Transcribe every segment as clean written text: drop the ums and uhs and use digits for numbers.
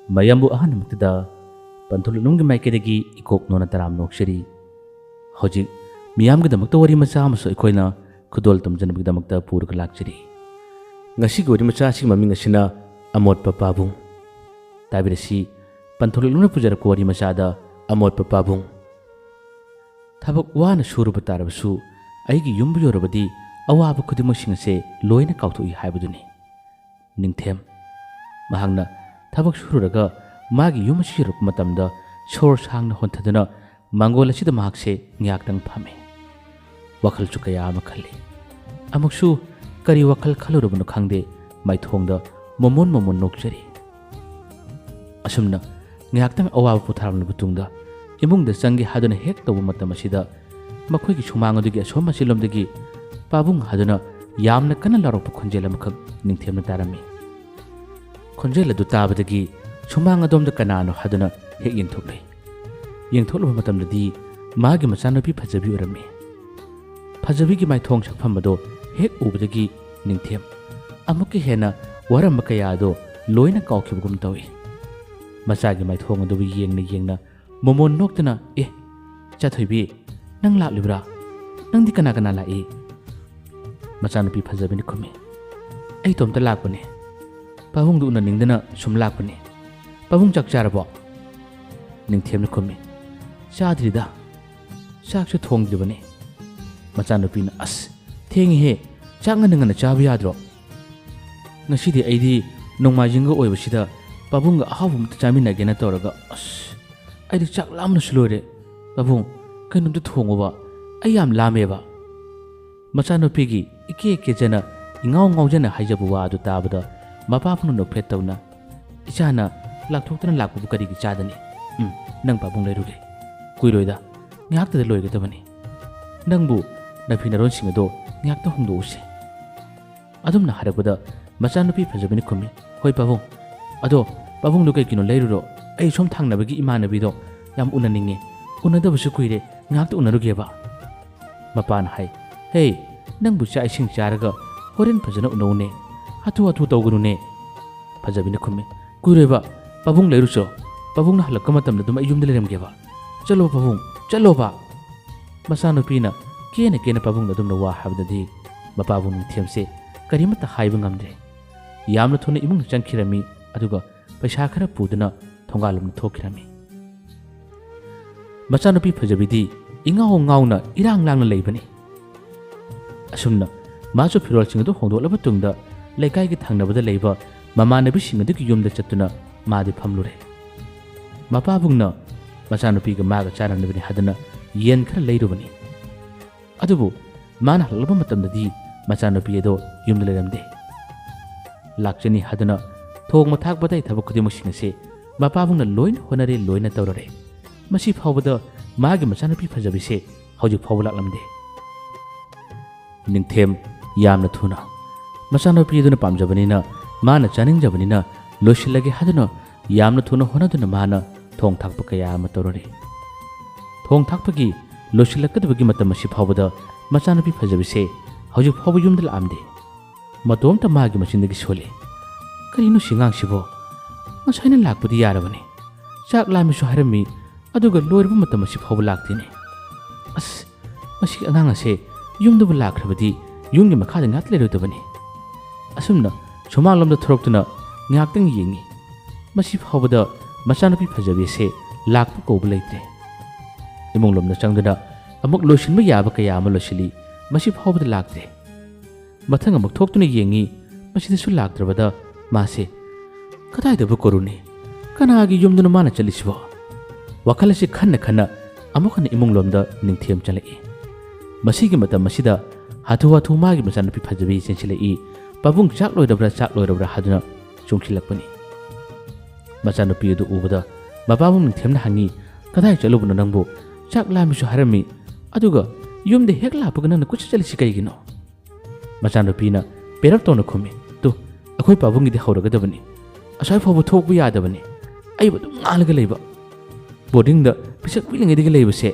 mayambu ahan muktada panthulungi maikadagi ikok nona taram nokshari hojik miyam ga damakta wari macha amaso ikoina khudol tamjanabgi damakta purga lakchari ngasi gori macha si maming asina amot papabung tabirasi panthulungna pujar ko wari macha da amot papabung thabak wana shuru batarabasu aigi yumbu yorabadi awaba khudimosing ase loina kauthui haibuduni ningthem mahangna tabak shururaga magi yumasi ruk matamda shor sangna hontaduna mangol asida mahakse ngyaktang phame wakhal chukaya ama khalli amuksu kari wakhal khalurubunu khangde maithongda momon nokjari asumna ngyaktang awaba putharamna butungda imungda changi haduna hek tawu matam asida makhoi gi sumang adugi asom asilomdagi pabung haduna yamna kana larok khonjel amakhak ningthemna tarami khonjel adu tabadagi sumang adomda kanano haduna hek yengthokle yengthoklo matamdadi magi machanapi phajabi urami phajabi gi maithong sakphambado hek ubadagi ningthem amuki hena waram kayado loina kawkhibugum tawi machagi maithong adu yengna momon noktana chathoibi nang laklibra nang di kana lai machanapi phajabi ni khumi ai tomta lakpane pabung du na ningdana sum lakpane pabung chak charabo ningthem ni khumi chadrida chakse thongdibane machanapi na as thengi he changa nangana chabi yadro ngasidi aidi nongmajinga oibasida pabunga ahawum ta chamina gena toraga as aidi chak lamna sulore pabung kanum ta thongoba ayam lameba machanapi gi ike jana ingau jana haijabu wa adu tabada mapapunu no phetawna ichana lakthoktana lakbu kari gi chadani nang pabung leiruge kuiroida ngakta de loiga tabani nangbu napinaron singado ngakta hongdo use adumna harapada machanapi phajabini khumi hoi pabung ado pabung lu kai kino leiruro ai som thangnabagi imanabido yam unaninge unadabasu kuire ngakta unarugeba mapan hai hey nangbu cha ising charaga horen phajana unone hatu tawgunune phajabini khumi kuireba pabung leirucho pabung na halakka matamda dum ayumda leremgeba chalo pabung chalo ba masanupina kena pabung dum na wa habdadi mapabung themse karimata haiba ngamde yamna thone imung chankhirami aduga paisa khara puduna thongalum thokirami machanupi phajabidi ingao ngauna irang langna leibani asumna machu phirol singadu hongdolaba tungda laikai gi thangnabada leiba mamanabi singadu gi yumda chatuna madi phamlure mapabungna machanupi ga maga charanabani hadana yen khara leirubani adubu mana halaba matamdadi machanupi edo yumda leramde lakchani hadana thongma thakbadai thabak khudi musingase mapabungna loin honare loina tawrare masi phawbada magi machanupi phajabise hojik phawba laklamde ningthem yamna thuna machanupi eduna pamjabanina mana chaningjabani losilage haduna yamna thuna honaduna mana thong thakpa kaya ama tawrare thong thakpagi losilakadabagi matam masi phawbada machanupi phajabise hojik phawba yumdal amde matomta magi machindagi sole karino singang sibo masaina lakpudi yarabani chak lami su harami aduga loirbu matam masi phawba laktine as masi angang ase yumdubu lakrabadi yumgi makhada ngatle rodabani asumna somalomda thoroktuna ngaktang yengi masi phawbada machanupi phajabi se lakpu kobu leitre imonglomna changduna amuk losinba yaba kaya ama losili masi phawbada laktre mathang amuk thoktuna yengi masida su laktrabada mase kadaidabu koruni kanagi yumduna mana chalisibo wakhalasi khanna amukhana imonglomda ningthem chalai masigi matam masida hatu magi machanupi phajabi sensilai pabung chak loidabra haduna chungkhilakpani machanupi edu ubada mapabung ningthemna hangi kadai chalubuna nangbu chak lamisu harami aduga yumde hek lapugana na kuch chalisi kaigino machanupina perak tona khumi tu akhoi pabung gi hawraga dabani asai phabu thokbu yadabani ai badu ngalaga leiba boarding da pisak wiling edi leiba se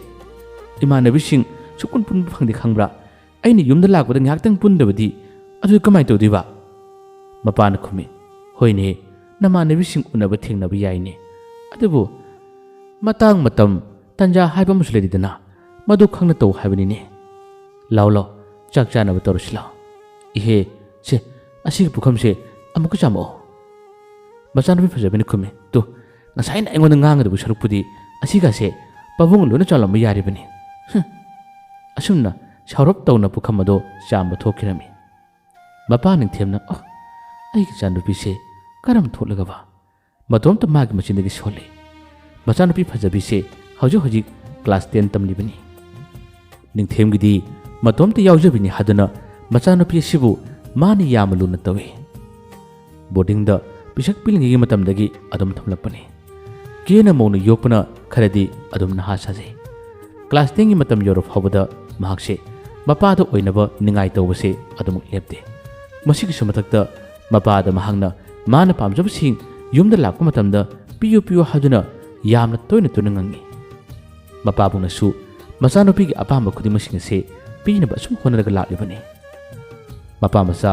imanabi sing sukun pun phangdi khangbra aini yumda lakbada ngaktang pundabadi adu kamai todiba mapana khumi hoine ꯅꯃꯥꯟꯅꯕꯤꯁꯤꯡ ꯎꯅꯕ ꯊꯦꯡꯅꯕ ꯌꯥꯏꯅꯦ ꯑꯗꯨꯕꯨ ꯃꯇꯥꯡ ꯃꯇꯝ ꯇꯟꯖꯥ ꯍꯥꯏꯕ ꯑꯃꯁꯨ ꯂꯩꯔꯤꯗꯅ ꯃꯗꯨ ꯈꯪꯅ ꯇꯧ ꯍꯥꯏꯕꯅꯤꯅꯦ ꯂꯥꯎ ꯂꯥꯎ ꯆꯥꯛ ꯆꯥꯅꯕ ꯇꯧꯔꯁꯤ ꯂꯥꯎ ꯏꯍꯦ ꯁꯦ ꯑꯁꯤꯒꯤ ꯄꯨꯈꯝꯁꯦ ꯑꯃꯨꯛꯀ ꯆꯥꯃꯛꯑꯣ ꯃꯆꯥꯅꯨꯄꯤ ꯐꯖꯕꯤꯅ ꯈꯨꯝꯃꯤ ꯇꯨ ꯉꯁꯥꯏꯅ ꯑꯩꯉꯣꯟꯗ ꯉꯥꯡꯒꯗꯕ ꯁꯔꯨꯛꯄꯨꯗꯤ ꯑꯁꯤꯒꯁꯦ ꯄꯥꯕꯨꯡ ꯂꯣꯏꯅ ꯆꯥꯂꯝꯕ ꯌꯥꯔꯤꯕꯅꯤ ꯑꯁꯨꯝꯅ ꯁꯥꯎꯔꯞ ꯇꯧꯅ ꯄꯨꯈꯝ ꯑꯗꯣ ꯆꯥꯝꯕ ꯊꯣꯛꯈꯤꯔꯝꯃꯤ ꯃꯄꯥ ꯅꯤꯡꯊꯦꯝꯅ ꯑꯩꯒꯤ ꯏꯆꯥꯅꯨꯄꯤꯁꯦ ꯀꯔꯝ ꯊꯣꯛꯂꯒꯕ ꯃꯇꯣꯝꯇ ꯃꯥꯒꯤ ꯃꯆꯤꯟꯗꯒꯤ ꯁꯣꯜꯂꯤ ꯃꯆꯥꯅꯨꯄꯤ ꯐꯖꯕꯤꯁꯦ ꯍꯧꯖꯤꯛ ꯀ꯭ꯂꯥꯁ 10 ꯇꯝꯂꯤꯕꯅꯤ ꯅꯤꯡꯊꯦꯝꯒꯤꯗꯤ ꯃꯇꯣꯝꯇ ꯌꯥꯎꯖꯕꯤꯅꯤ ꯍꯥꯏꯗꯨꯅ ꯃꯆꯥꯅꯨꯄꯤ ꯑꯁꯤꯕꯨ ꯃꯥꯅ ꯌꯥꯝꯅ ꯂꯨꯅ ꯇꯧꯏ ꯕꯣꯔꯗꯤꯡꯗ ꯄꯤꯁꯛ ꯄꯤꯛꯂꯤꯉꯩꯒꯤ ꯃꯇꯝꯗꯒꯤ ꯑꯗꯨꯝ ꯊꯝꯂꯛꯄꯅꯤ ꯀꯦꯅ ꯃꯧꯅ ꯌꯣꯛꯄꯅ ꯈꯔꯗꯤ ꯑꯗꯨꯝ ꯅꯍꯥ ꯁꯥꯖꯩ ꯀ꯭ꯂꯥꯁ 10ꯒꯤ ꯃꯇꯝ ꯌꯧꯔ ꯐꯥꯎꯕꯗ ꯃꯍꯥꯛꯁꯦ ꯃꯄꯥꯗ ꯑꯣꯏꯅꯕ ꯅꯤꯡꯉꯥꯏ ꯇꯧꯕꯁꯦ ꯑꯗꯨꯃꯛ ꯂꯦꯞꯇꯦ ꯃꯁꯤꯒꯤꯁꯨ ꯃꯊꯛꯇ ꯃꯄꯥꯗ ꯃꯍꯥꯛꯅ ꯃꯥꯅ ꯄꯥꯝꯖꯕꯁꯤꯡ ꯌꯨꯝꯗ ꯂꯥꯛꯄ ꯃꯇꯝꯗ ꯄꯤꯌꯨ ꯄꯤꯌꯨ ꯍꯥꯏꯗꯨꯅ ꯌꯥꯝꯅ ꯇꯣꯏꯅ ꯉꯪꯉꯤ ꯃꯄꯥꯕꯨꯡꯅꯁꯨ ꯃꯆꯥꯅꯨꯄꯤꯒꯤ ꯑꯄꯥꯝꯕ ꯈꯨꯗꯤꯡꯃꯛꯁꯤꯡ ꯑꯁꯤ ꯄꯤꯅꯕ ꯑꯁꯨꯝ ꯍꯣꯠꯅꯔꯒ ꯂꯥꯛꯂꯤꯕꯅꯤ ꯃꯄꯥ ꯃꯆꯥ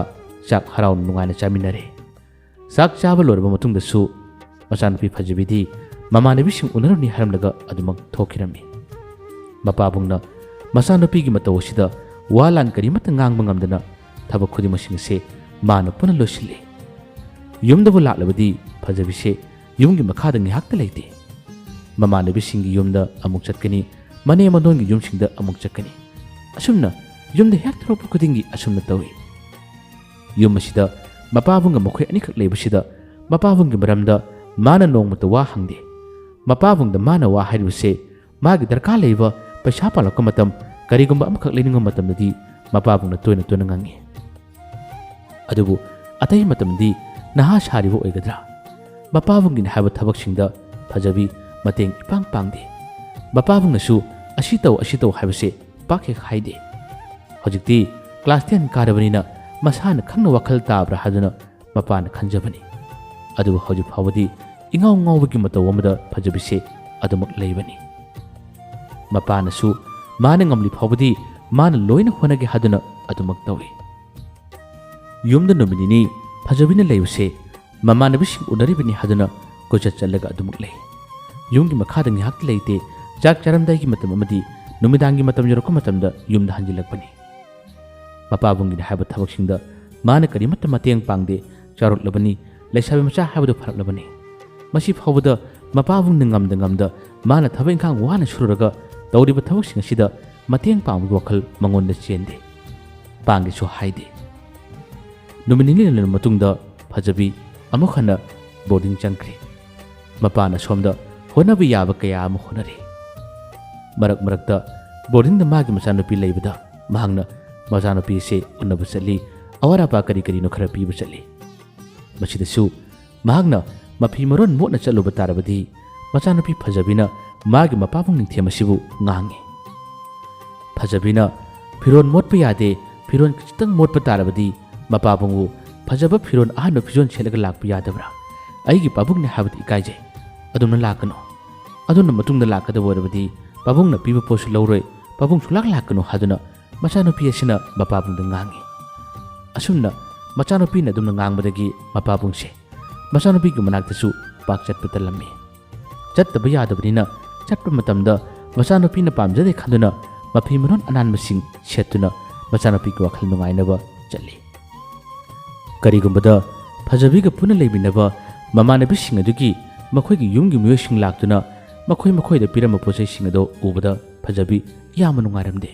ꯆꯥꯛ ꯍꯔꯥꯎꯅ ꯅꯨꯡꯉꯥꯏꯅ ꯆꯥꯃꯤꯟꯅꯔꯦ ꯆꯥꯛ ꯆꯥꯕ ꯂꯣꯏꯔꯕ ꯃꯇꯨꯡꯗꯁꯨ ꯃꯆꯥꯅꯨꯄꯤ ꯐꯖꯕꯤꯗꯤ ꯃꯃꯥꯟꯅꯕꯤꯁꯤꯡ ꯎꯅꯔꯨꯅꯤ ꯍꯥꯏꯔꯝꯂꯒ ꯑꯗꯨꯃꯛ ꯊꯣꯛꯈꯤꯔꯝꯃꯤ ꯃꯄꯥꯕꯨꯡꯅ ꯃꯆꯥꯅꯨꯄꯤꯒꯤ ꯃꯇꯧ ꯑꯁꯤꯗ ꯋꯥ ꯂꯥꯟ ꯀꯔꯤꯃꯠꯇ ꯉꯥꯡꯕ ꯉꯝꯗꯅ ꯊꯕꯛ ꯈꯨꯗꯤꯡꯃꯛꯁꯤꯡ ꯑꯁꯤ ꯃꯥꯅ ꯄꯨꯟꯅ ꯂꯣꯏꯁꯤꯜꯂꯤ ꯌꯨꯝꯗꯕꯨ ꯂꯥꯛꯂꯕꯗꯤ ꯐꯖꯕꯤꯁꯦ ꯌꯨꯝꯒꯤ ꯃꯈꯥꯗ ꯉꯥꯏꯍꯥꯛꯇ ꯂꯩꯇꯦ ꯃꯃꯥꯟꯅꯕꯤꯁꯤꯡꯒꯤ ꯌꯨꯝꯗ ꯑꯃꯨꯛ ꯆꯠꯀꯅꯤ ꯃꯅꯦ ꯃꯗꯣꯟꯒꯤ ꯌꯨꯝꯁꯤꯡꯗ ꯑꯃꯨꯛ ꯆꯠꯀꯅꯤ ꯑꯁꯨꯝꯅ ꯌꯨꯝꯗ ꯍꯦꯛ ꯊꯣꯔꯛꯄ ꯈꯨꯗꯤꯡꯒꯤ ꯑꯁꯨꯝꯅ ꯇꯧꯏ ꯌꯨꯝ ꯑꯁꯤꯗ ꯃꯄꯥꯕꯨꯡꯒ ꯃꯈꯣꯏ ꯑꯅꯤꯈꯛ ꯂꯩꯕꯁꯤꯗ ꯃꯄꯥꯕꯨꯡꯒꯤ ꯃꯔꯝꯗ ꯃꯥꯅ ꯅꯣꯡꯃꯇ ꯋꯥ ꯍꯪꯗꯦ ꯃꯄꯥꯕꯨꯡꯗ ꯃꯥꯅ ꯋꯥ ꯍꯥꯏꯔꯤꯕꯁꯦ ꯃꯥꯒꯤ ꯗꯔꯀꯥꯔ ꯂꯩꯕ ꯄꯩꯁꯥ ꯄꯥꯜꯂꯛꯄ ꯃꯇꯝ ꯀꯔꯤꯒꯨꯝꯕ ꯑꯃꯈꯛ ꯂꯩꯅꯤꯡꯕ ꯃꯇꯝꯗꯗꯤ ꯃꯄꯥꯕꯨꯡꯅ ꯇꯣꯏꯅ ꯉꯥꯡꯉꯤ ꯑꯗꯨꯕꯨ ꯑꯇꯩ ꯃꯇꯝꯗꯤ ꯅꯍꯥ ꯁꯥꯔꯤꯕ ꯑꯣꯏꯒꯗ꯭ꯔꯥ ꯃꯄꯥꯕꯨꯡꯒꯤꯅ ꯍꯥꯏꯕ ꯊꯕꯛꯁꯤꯡꯗ ꯐꯖꯕꯤ ꯃꯇꯦꯡ ꯏꯄꯥꯡ ꯄꯥꯡꯗꯦ ꯃꯄꯥꯕꯨꯡꯅꯁꯨ ꯑꯁꯤ ꯇꯧ ꯍꯥꯏꯕꯁꯦ ꯄꯥꯛ ꯍꯦꯛ ꯍꯥꯏꯗꯦ ꯍꯧꯖꯤꯛꯇꯤ ꯀ꯭ꯂꯥꯁ 10 ꯀꯥꯔꯕꯅꯤꯅ ꯃꯁꯥꯅ ꯈꯪꯅ ꯋꯥꯈꯜ ꯇꯥꯕ꯭ꯔꯥ ꯍꯥꯏꯗꯨꯅ ꯃꯄꯥꯅ ꯈꯟꯖꯕꯅꯤ ꯑꯗꯨꯕꯨ ꯍꯧꯖꯤꯛ ꯐꯥꯎꯕꯗꯤ ꯏꯉꯥꯎ ꯉꯥꯎꯕꯒꯤ ꯃꯇꯧ ꯑꯃꯗ ꯐꯖꯕꯤꯁꯦ ꯑꯗꯨꯃꯛ ꯂꯩꯕꯅꯤ ꯃꯄꯥꯅꯁꯨ ꯃꯥꯅ ꯉꯝꯂꯤ ꯐꯥꯎꯕꯗꯤ ꯃꯥꯅ ꯂꯣꯏꯅ ꯍꯣꯠꯅꯒꯦ ꯍꯥꯏꯗꯨꯅ ꯑꯗꯨꯃꯛ ꯇꯧꯏ ꯌꯨꯝꯗ ꯅꯨꯃꯤꯠ ꯅꯤꯅꯤ ꯐꯖꯕꯤꯅ ꯂꯩꯕꯁꯦ ꯃꯃꯥꯟꯅꯕꯤꯁꯤꯡ ꯎꯅꯔꯤꯕꯅꯤ ꯍꯥꯏꯗꯨꯅ ꯀꯣꯏꯆꯠ ꯆꯠꯂꯒ ꯑꯗꯨꯃꯛ ꯂꯩ ꯌꯨꯝꯒꯤ ꯃꯈꯥꯗ ꯉꯥꯏꯍꯥꯛꯇ ꯂꯩꯇꯦ ꯆꯥꯛ ꯆꯥꯔꯝꯗꯥꯏꯒꯤ ꯃꯇꯝ ꯑꯃꯗꯤ ꯅꯨꯃꯤꯗꯥꯡꯒꯤ ꯃꯇꯝ ꯌꯧꯔꯛꯄ ꯃꯇꯝꯗ ꯌꯨꯝꯗ ꯍꯟꯖꯤꯜꯂꯛꯄꯅꯤ ꯃꯄꯥꯕꯨꯡꯒꯤꯅ ꯍꯥꯏꯕ ꯊꯕꯛꯁꯤꯡꯗ ꯃꯥꯅ ꯀꯔꯤꯃꯠꯇ ꯃꯇꯦꯡ ꯄꯥꯡꯗꯦ ꯆꯥꯎꯔꯛꯂꯕꯅꯤ ꯂꯩꯁꯥꯕꯤ ꯃꯆꯥ ꯍꯥꯏꯕꯗꯨ ꯐꯔꯛꯂꯕꯅꯤ ꯃꯁꯤ ꯐꯥꯎꯕꯗ ꯃꯄꯥꯕꯨꯡꯅ ꯉꯝꯗ ꯃꯥꯅ ꯊꯕꯛ ꯏꯪꯈꯥꯡ ꯋꯥꯅ ꯁꯨꯔꯒ ꯇꯧꯔꯤꯕ ꯊꯕꯛꯁꯤꯡ ꯑꯁꯤꯗ ꯃꯇꯦꯡ ꯄꯥꯡꯕꯒꯤ ꯋꯥꯈꯜ ꯃꯉꯣꯟꯗ ꯆꯦꯟꯗꯦ ꯄꯥꯡꯒꯦꯁꯨ ꯍꯥꯏꯗꯦ ꯅꯨꯃꯤꯠ ꯅꯤꯅꯤ ꯂꯩꯔꯕ ꯃꯇꯨꯡꯗ ꯐꯖꯕꯤ ꯑꯃꯨꯛ ꯍꯟꯅ ꯕꯣꯔꯗꯤꯡ ꯆꯪꯈ꯭ꯔꯦ ꯃꯄꯥꯅ ꯁꯣꯝꯗ ꯍꯣꯠꯅꯕ ꯌꯥꯕ ꯀꯌꯥ ꯑꯃ ꯍꯣꯠꯅꯔꯤ ꯃꯔꯛꯇ ꯕꯣꯔꯗꯤꯡꯗ ꯃꯥꯒꯤ ꯃꯆꯥꯅꯨꯄꯤ ꯂꯩꯕꯗ ꯃꯍꯥꯛꯅ ꯃꯆꯥꯅꯨꯄꯤ ꯑꯁꯤ ꯎꯅꯕ ꯆꯠꯂꯤ ꯑꯋꯥꯠ ꯑꯄꯥ ꯀꯔꯤꯅꯣ ꯈꯔ ꯄꯤꯕ ꯆꯠꯂꯤ ꯃꯁꯤꯗꯁꯨ ꯃꯍꯥꯛꯅ ꯃꯐꯤ ꯃꯔꯣꯟ ꯃꯣꯠꯅ ꯆꯠꯂꯨꯕ ꯇꯥꯔꯕꯗꯤ ꯃꯆꯥꯅꯨꯄꯤ ꯐꯖꯕꯤꯅ ꯃꯥꯒꯤ ꯃꯄꯥꯕꯨꯡ ꯅꯤꯡꯊꯦꯝ ꯑꯁꯤꯕꯨ ꯉꯥꯡꯉꯤ ꯐꯖꯕꯤꯅ ꯐꯤꯔꯣꯟ ꯃꯣꯠꯄ ꯌꯥꯗꯦ ꯐꯤꯔꯣꯟ ꯈꯤꯇꯪ ꯃꯣꯠꯄ ꯇꯥꯔꯕꯗꯤ ꯃꯄꯥꯕꯨꯡꯕꯨ ꯐꯖꯕ ꯐꯤꯔꯣꯟ ꯑꯍꯥꯟꯕ ꯐꯤꯖꯣꯟ ꯁꯦꯠꯂꯒ ꯂꯥꯛꯄ ꯌꯥꯗꯕ꯭ꯔꯥ ꯑꯩꯒꯤ ꯄꯥꯕꯨꯡꯅꯦ ꯍꯥꯏꯕꯗꯤ ꯏꯀꯥꯏꯖꯩ ꯑꯗꯨꯝꯅ ꯂꯥꯛꯀꯅꯨ ꯑꯗꯨꯅ ꯃꯇꯨꯡꯗ ꯂꯥꯛꯀꯗꯕ ꯑꯣꯏꯔꯕꯗꯤ ꯄꯥꯕꯨꯡꯅ ꯄꯤꯕ ꯄꯣꯠꯁꯨ ꯂꯧꯔꯣꯏ ꯄꯥꯕꯨꯡ ꯁꯨꯡꯂꯥꯛ ꯂꯥꯛꯀꯅꯨ ꯍꯥꯏꯗꯨꯅ ꯃꯆꯥꯅꯨꯄꯤ ꯑꯁꯤꯅ ꯃꯄꯥꯕꯨꯡꯗ ꯉꯥꯡꯉꯤ ꯑꯁꯨꯝꯅ ꯃꯆꯥꯅꯨꯄꯤꯅ ꯑꯗꯨꯝꯅ ꯉꯥꯡꯕꯗꯒꯤ ꯃꯄꯥꯕꯨꯡꯁꯦ ꯃꯆꯥꯅꯨꯄꯤꯒꯤ ꯃꯅꯥꯛꯇꯁꯨ ꯄꯥꯛ ꯆꯠꯄ ꯇꯜꯂꯝꯃꯤ ꯆꯠꯇꯕ ꯌꯥꯗꯕꯅꯤꯅ ꯆꯠꯄ ꯃꯇꯝꯗ ꯃꯆꯥꯅꯨꯄꯤꯅ ꯄꯥꯝꯖꯗꯦ ꯈꯟꯗꯨꯅ ꯃꯐꯤ ꯃꯔꯣꯟ ꯑꯅꯥꯟꯕꯁꯤꯡ ꯁꯦꯠꯇꯨꯅ ꯃꯆꯥꯅꯨꯄꯤꯒꯤ ꯋꯥꯈꯜ ꯅꯨꯡꯉꯥꯏꯅꯕ ꯆꯠꯂꯤ ꯀꯔꯤꯒꯨꯝꯕꯗ ꯐꯖꯕꯤꯒ ꯄꯨꯟꯅ ꯂꯩꯃꯤꯟꯅꯕ ꯃꯃꯥꯟꯅꯕꯤꯁꯤꯡ ꯑꯗꯨꯒꯤ ꯃꯈꯣꯏꯒꯤ ꯌꯨꯝꯒꯤ ꯃꯤꯑꯣꯏꯁꯤꯡ ꯂꯥꯛꯇꯨꯅ ꯃꯈꯣꯏꯗ ꯄꯤꯔꯝꯕ ꯄꯣꯠꯆꯩꯁꯤꯡ ꯑꯗꯨ ꯎꯕꯗ ꯐꯖꯕꯤ ꯌꯥꯝꯅ ꯅꯨꯡꯉꯥꯏꯔꯝꯗꯦ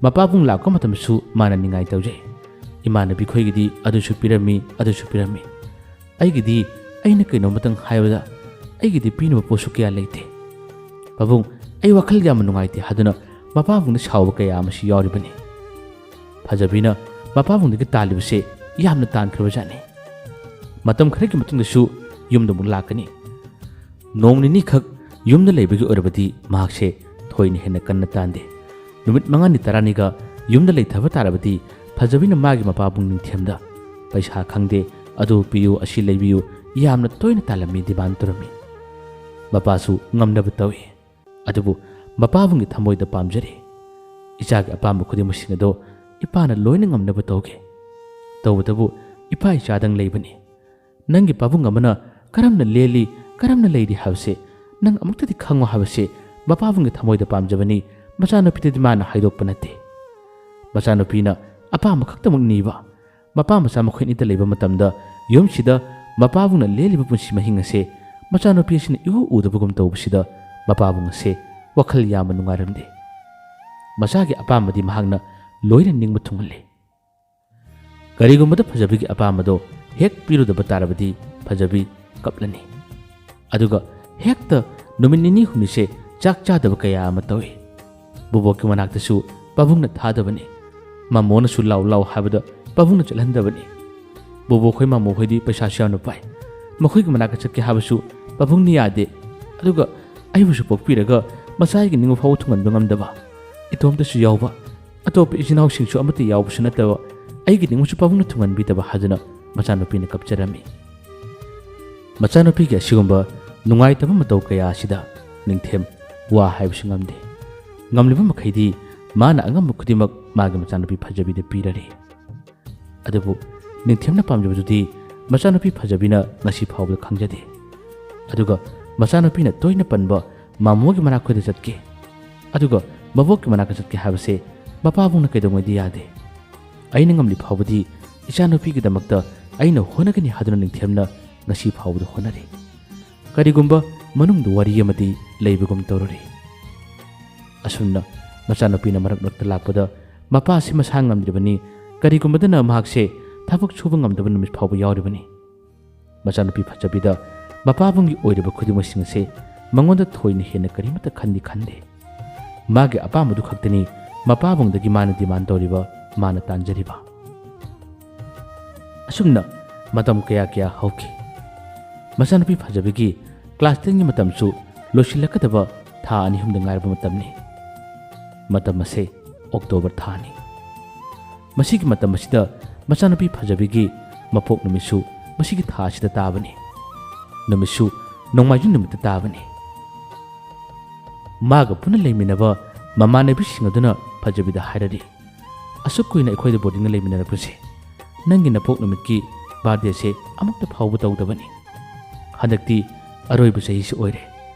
ꯃꯄꯥꯕꯨꯡ ꯂꯥꯛꯄ ꯃꯇꯝꯗꯁꯨ ꯃꯥꯅ ꯅꯤꯡꯉꯥꯏ ꯇꯧꯖꯩ ꯏꯃꯥꯟꯅꯕꯤ ꯈꯣꯏꯒꯤꯗꯤ ꯑꯗꯨꯁꯨ ꯄꯤꯔꯝꯃꯤ ꯑꯩꯒꯤꯗꯤ ꯑꯩꯅ ꯀꯩꯅꯣꯝꯇꯪ ꯍꯥꯏꯕꯗ ꯑꯩꯒꯤꯗꯤ ꯄꯤꯅꯕ ꯄꯣꯠꯁꯨ ꯀꯌꯥ ꯂꯩꯇꯦ ꯄꯥꯕꯨꯡ ꯑꯩ ꯋꯥꯈꯜ ꯌꯥꯝꯅ ꯅꯨꯡꯉꯥꯏꯇꯦ ꯍꯥꯏꯗꯨꯅ ꯃꯄꯥꯕꯨꯡꯗ ꯁꯥꯎꯕ ꯀꯌా ꯑꯃꯁꯨ ꯌꯥꯎꯔꯤꯕꯅꯤ ꯐꯖꯕꯤꯅ ꯃꯄꯥꯕꯨꯡꯗꯒꯤ ꯇꯥꯜꯂꯤꯕꯁꯦ ꯌꯥꯝꯅ ꯇꯥꯟꯈ꯭ꯔꯕꯖꯥꯠꯅꯤ ꯃꯇꯝ ꯈꯔꯒꯤ ꯃꯇꯨꯡꯗꯁꯨ ꯌꯨꯝꯗ ꯑꯃꯨꯛ ꯂꯥꯛꯀꯅꯤ ꯅꯣꯡ ꯅꯤꯅꯤꯈꯛ ꯌꯨꯝꯗ ꯂꯩꯕꯒꯤ ꯑꯣꯏꯔꯕꯗꯤ ꯃꯍꯥꯛꯁꯦ ꯊꯣꯏꯅ ꯍꯦꯟꯅ ꯀꯟꯅ तांदे नुमित मंगानी तरानीगा युमदा लेथब तारबदी फजबिना मागी मपाबुंग निंथेमदा पैसा खंगदे अदु पियु असी लेबियु यामना तोयना तालमी दिबान तुरमी मपासु ngamnab tawi अदुबु मपाबुंगी थमोयदा पामजरे इचागी अपाम खुदिमुसिंग दो इपाना लोयना ngamnab तौगे तौबदबु इपा इचादंग लेबनी ꯅꯪꯒꯤ ꯄꯥꯕꯨꯡ ꯑꯃꯅ ꯀꯔꯝꯅ ꯂꯦꯜꯂꯤ ꯀꯔꯝꯅ ꯂꯩꯔꯤ ꯍꯥꯏꯕꯁꯦ ꯅꯪ ꯑꯃꯨꯛꯇꯗꯤ ꯈꯪꯉꯣ ꯍꯥꯏꯕꯁꯦ ꯃꯄꯥꯕꯨꯡꯒꯤ ꯊꯃꯣꯏꯗ ꯄꯥꯝꯖꯕꯅꯤ ꯃꯆꯥꯅꯨꯄꯤꯗꯗꯤ ꯃꯥꯅ ꯍꯥꯏꯗꯣꯛꯄ ꯅꯠꯇꯦ ꯃꯆꯥꯅꯨꯄꯤꯅ ꯑꯄꯥꯝꯕ ꯈꯛꯇꯃꯛ ꯅꯤꯕ ꯃꯄꯥ ꯃꯆꯥ ꯃꯈꯣꯏꯅꯤꯇ ꯂꯩꯕ ꯃꯇꯝꯗ ꯌꯨꯝꯁꯤꯗ ꯃꯄꯥꯕꯨꯡꯅ ꯂꯦꯜꯂꯤꯕ ꯄꯨꯟꯁꯤ ꯃꯍꯤꯡ ꯑꯁꯦ ꯃꯆꯥꯅꯨꯄꯤ ꯑꯁꯤꯅ ꯏꯎ ꯎꯗꯕꯒꯨꯝ ꯇꯧꯕꯁꯤꯗ ꯃꯄꯥꯕꯨꯡ ꯑꯁꯦ ꯋꯥꯈꯜ ꯌꯥꯝꯅ ꯅꯨꯡꯉꯥꯏꯔꯝꯗꯦ ꯃꯆꯥꯒꯤ ꯑꯄꯥꯝꯕꯗꯤ ꯃꯍꯥꯛꯅ ꯂꯣꯏꯅ ꯅꯤꯡꯕ ꯊꯨꯡꯍꯜꯂꯤ ꯀꯔꯤꯒꯨꯝꯕꯗ ꯐꯖꯕꯤꯒꯤ ꯑꯄꯥꯝꯕꯗꯣ ꯍꯦꯛ ꯄꯤꯔꯨꯗꯕ ꯇꯥꯔꯕꯗꯤ ꯐꯖꯕꯤ ꯀꯞꯂꯅꯤ ꯑꯗꯨꯒ ꯍꯦꯛꯇ ꯅꯨꯃꯤꯠ ꯅꯤꯅꯤ ꯍꯨꯝꯅꯤꯁꯦ ꯆꯥꯛ ꯆꯥꯗꯕ ꯀꯌꯥ ꯑꯃ ꯇꯧꯏ ꯕꯨꯕꯣꯛꯀꯤ ꯃꯅꯥꯛꯇꯁꯨ ꯄꯥꯕꯨꯡꯅ ꯊꯥꯗꯕꯅꯤ ꯃꯃꯣꯅꯁꯨ ꯂꯥꯎ ꯂꯥꯎ ꯍꯥꯏꯕꯗ ꯄꯥꯕꯨꯡꯅ ꯆꯠꯍꯟꯗꯕꯅꯤ ꯕꯨꯕꯣꯛꯈꯣꯏ ꯃꯃꯣꯈꯣꯏꯗꯤ ꯄꯩꯁꯥꯁꯨ ꯌꯥꯝꯅ ꯄꯥꯏ ꯃꯈꯣꯏꯒꯤ ꯃꯅꯥꯛꯇ ꯆꯠꯀꯦ ꯍꯥꯏꯕꯁꯨ ꯄꯥꯕꯨꯡꯅ ꯌꯥꯗꯦ ꯑꯗꯨꯒ ꯑꯩꯕꯨꯁꯨ ꯄꯣꯛꯄꯤꯔꯒ ꯃꯆꯥꯒꯤ ꯅꯤꯡꯕ ꯐꯥꯎꯕ ꯊꯨꯡꯍꯟꯕ ꯉꯝꯗꯕ ꯏꯇꯣꯝꯇꯁꯨ ꯌꯥꯎꯕ ꯑꯇꯣꯞꯄ ꯏꯆꯤꯟꯅꯥꯎꯁꯤꯡꯁꯨ ꯑꯃꯠꯇ ꯌꯥꯎꯕꯁꯨ ꯅꯠꯇꯕ ꯑꯩꯒꯤ ꯅꯤꯡꯕꯁꯨ ꯄꯥꯕꯨꯡꯅ ꯊꯨꯡꯍꯟꯕꯤꯗꯕ ꯍꯥꯏꯗꯨꯅ ꯃꯆꯥꯅꯨꯄꯤꯅ ꯀꯞꯆꯔꯝꯃꯤ ꯃꯆꯥꯅꯨꯄꯤꯒꯤ ꯑꯁꯤꯒꯨꯝꯕ ꯅꯨꯡꯉꯥꯏꯇꯕ ꯃꯇꯧ ꯀꯌꯥ ꯑꯁꯤꯗ ꯅꯤꯡꯊꯦꯝ ꯋꯥ ꯍꯥꯏꯕꯁꯨ ꯉꯝꯗꯦ ꯉꯝꯂꯤꯕ ꯃꯈꯩꯗꯤ ꯃꯥꯅ ꯑꯉꯝꯕ ꯈꯨꯗꯤꯡꯃꯛ ꯃꯥꯒꯤ ꯃꯆꯥꯅꯨꯄꯤ ꯐꯖꯕꯤꯗ ꯄꯤꯔꯔꯤ ꯑꯗꯨꯕꯨ ꯅꯤꯡꯊꯦꯝꯅ ꯄꯥꯝꯖꯕꯗꯨꯗꯤ ꯃꯆꯥꯅꯨꯄꯤ ꯐꯖꯕꯤꯅ ꯉꯁꯤ ꯐꯥꯎꯕꯗ ꯈꯪꯖꯗꯦ ꯑꯗꯨꯒ ꯃꯆꯥꯅꯨꯄꯤꯅ ꯇꯣꯏꯅ ꯄꯟꯕ ꯃꯃꯣꯒꯤ ꯃꯅꯥꯛꯈꯣꯏꯗ ꯆꯠꯀꯦ ꯑꯗꯨꯒ ꯃꯕꯣꯛꯀꯤ ꯃꯅꯥꯛꯇ ꯆꯠꯀꯦ ꯍꯥꯏꯕꯁꯦ ꯃꯄꯥꯕꯨꯡꯅ ꯀꯩꯗꯧꯉꯩꯗꯤ ꯌꯥꯗꯦ ꯑꯩꯅ ꯉꯝꯂꯤ ꯐꯥꯎꯕꯗꯤ ꯏꯆꯥꯅꯨꯄꯤꯒꯤꯗꯃꯛꯇ ꯑꯩꯅ ꯍꯣꯠꯅꯒꯅꯤ ꯍꯥꯏꯗꯨꯅ ꯅꯤꯡꯊꯦꯝꯅ ꯉꯁꯤ ꯐꯥꯎꯕꯗ ꯍꯣꯠꯅꯔꯤ ꯀꯔꯤꯒꯨꯝꯕ ꯃꯅꯨꯡꯗ ꯋꯥꯔꯤ ꯑꯃꯗꯤ ꯂꯩꯕꯒꯨꯝ ꯇꯧꯔꯤ ꯑꯁꯨꯝꯅ ꯃꯆꯥꯅꯨꯄꯤꯅ ꯃꯔꯛ ꯃꯔꯛꯇ ꯂꯥꯛꯄꯗ ꯃꯄꯥꯁꯤ ꯃꯁꯥ ꯉꯝꯗ꯭ꯔꯤꯕꯅꯤ ꯀꯔꯤꯒꯨꯝꯕꯗꯅ ꯃꯍꯥꯛꯁꯦ ꯊꯕꯛ ꯁꯨꯕ ꯉꯝꯗꯕ ꯅꯨꯃꯤꯠ ꯐꯥꯎꯕ ꯌꯥꯎꯔꯤꯕꯅꯤ ꯃꯆꯥꯅꯨꯄꯤ ꯐꯖꯕꯤꯗ ꯃꯄꯥꯕꯨꯡꯒꯤ ꯑꯣꯏꯔꯤꯕ ꯈꯨꯗꯤꯡꯃꯛꯁꯤꯡ ꯑꯁꯦ ꯃꯉꯣꯟꯗ ꯊꯣꯏꯅ ꯍꯦꯟꯅ ꯀꯔꯤꯃꯠꯇ ꯈꯟꯗꯦ ꯃꯥꯒꯤ ꯑꯄꯥꯝꯕꯗꯨ ꯈꯛꯇꯅꯤ ꯃꯄꯥꯕꯨꯡꯗꯒꯤ ꯃꯥꯅ ꯗꯤꯃꯥꯟ ꯇꯧꯔꯤꯕ ꯃꯥꯅ ꯇꯥꯟꯖꯔꯤꯕ ꯑꯁꯨꯝꯅ ꯃꯇꯝ ꯀꯌꯥ ꯍꯧꯈꯤ ꯃꯆꯥꯅꯨꯄꯤ ꯐꯖꯕꯤꯒꯤ ꯀ꯭ꯂꯥꯁ 10ꯒꯤ ꯃꯇꯝꯁꯨ ꯂꯣꯏꯁꯤꯜꯂꯛꯀꯗꯕ ꯊꯥ 2-3ꯗ ꯉꯥꯏꯔꯕ ꯃꯇꯝꯅꯤ ꯃꯇꯝ ꯑꯁꯦ ꯑꯣꯛꯇꯣꯕꯔ ꯊꯥꯅꯤ ꯃꯁꯤꯒꯤ ꯃꯇꯝ ꯑꯁꯤꯗ ꯃꯆꯥꯅꯨꯄꯤ ꯐꯖꯕꯤꯒꯤ ꯃꯄꯣꯛ ꯅꯨꯃꯤꯠꯁꯨ ꯃꯁꯤꯒꯤ ꯊꯥ ꯑꯁꯤꯗ ꯇꯥꯕꯅꯤ ꯅꯨꯃꯤꯠꯁꯨ ꯅꯣꯡꯃꯥꯏꯖꯤꯡ ꯅꯨꯃꯤꯠꯇ ꯇꯥꯕꯅꯤ ꯃꯥꯒ ꯄꯨꯟꯅ ꯂꯩꯃꯤꯟꯅꯕ ꯃꯃꯥꯟꯅꯕꯤꯁꯤꯡ ꯑꯗꯨꯅ ꯐꯖꯕꯤꯗ ꯍꯥꯏꯔꯗꯤ ꯑꯁꯨꯛ ꯀꯨꯏꯅ ꯑꯩꯈꯣꯏꯗ ꯕꯣꯔꯗꯤꯡꯗ ꯂꯩꯃꯤꯟꯅꯔꯛꯄꯁꯦ ꯅꯪꯒꯤ ꯅꯄꯣꯛ ꯅꯨꯃꯤꯠꯀꯤ ꯕꯥꯔꯗꯦꯁꯦ ꯑꯃꯨꯛꯇ ꯐꯥꯎꯕ ꯇꯧꯗꯕꯅꯤ ꯍꯟꯗꯛꯇꯤ ꯑꯔꯣꯏꯕ ꯆꯍꯤꯁꯨ ꯑꯣꯏꯔꯦ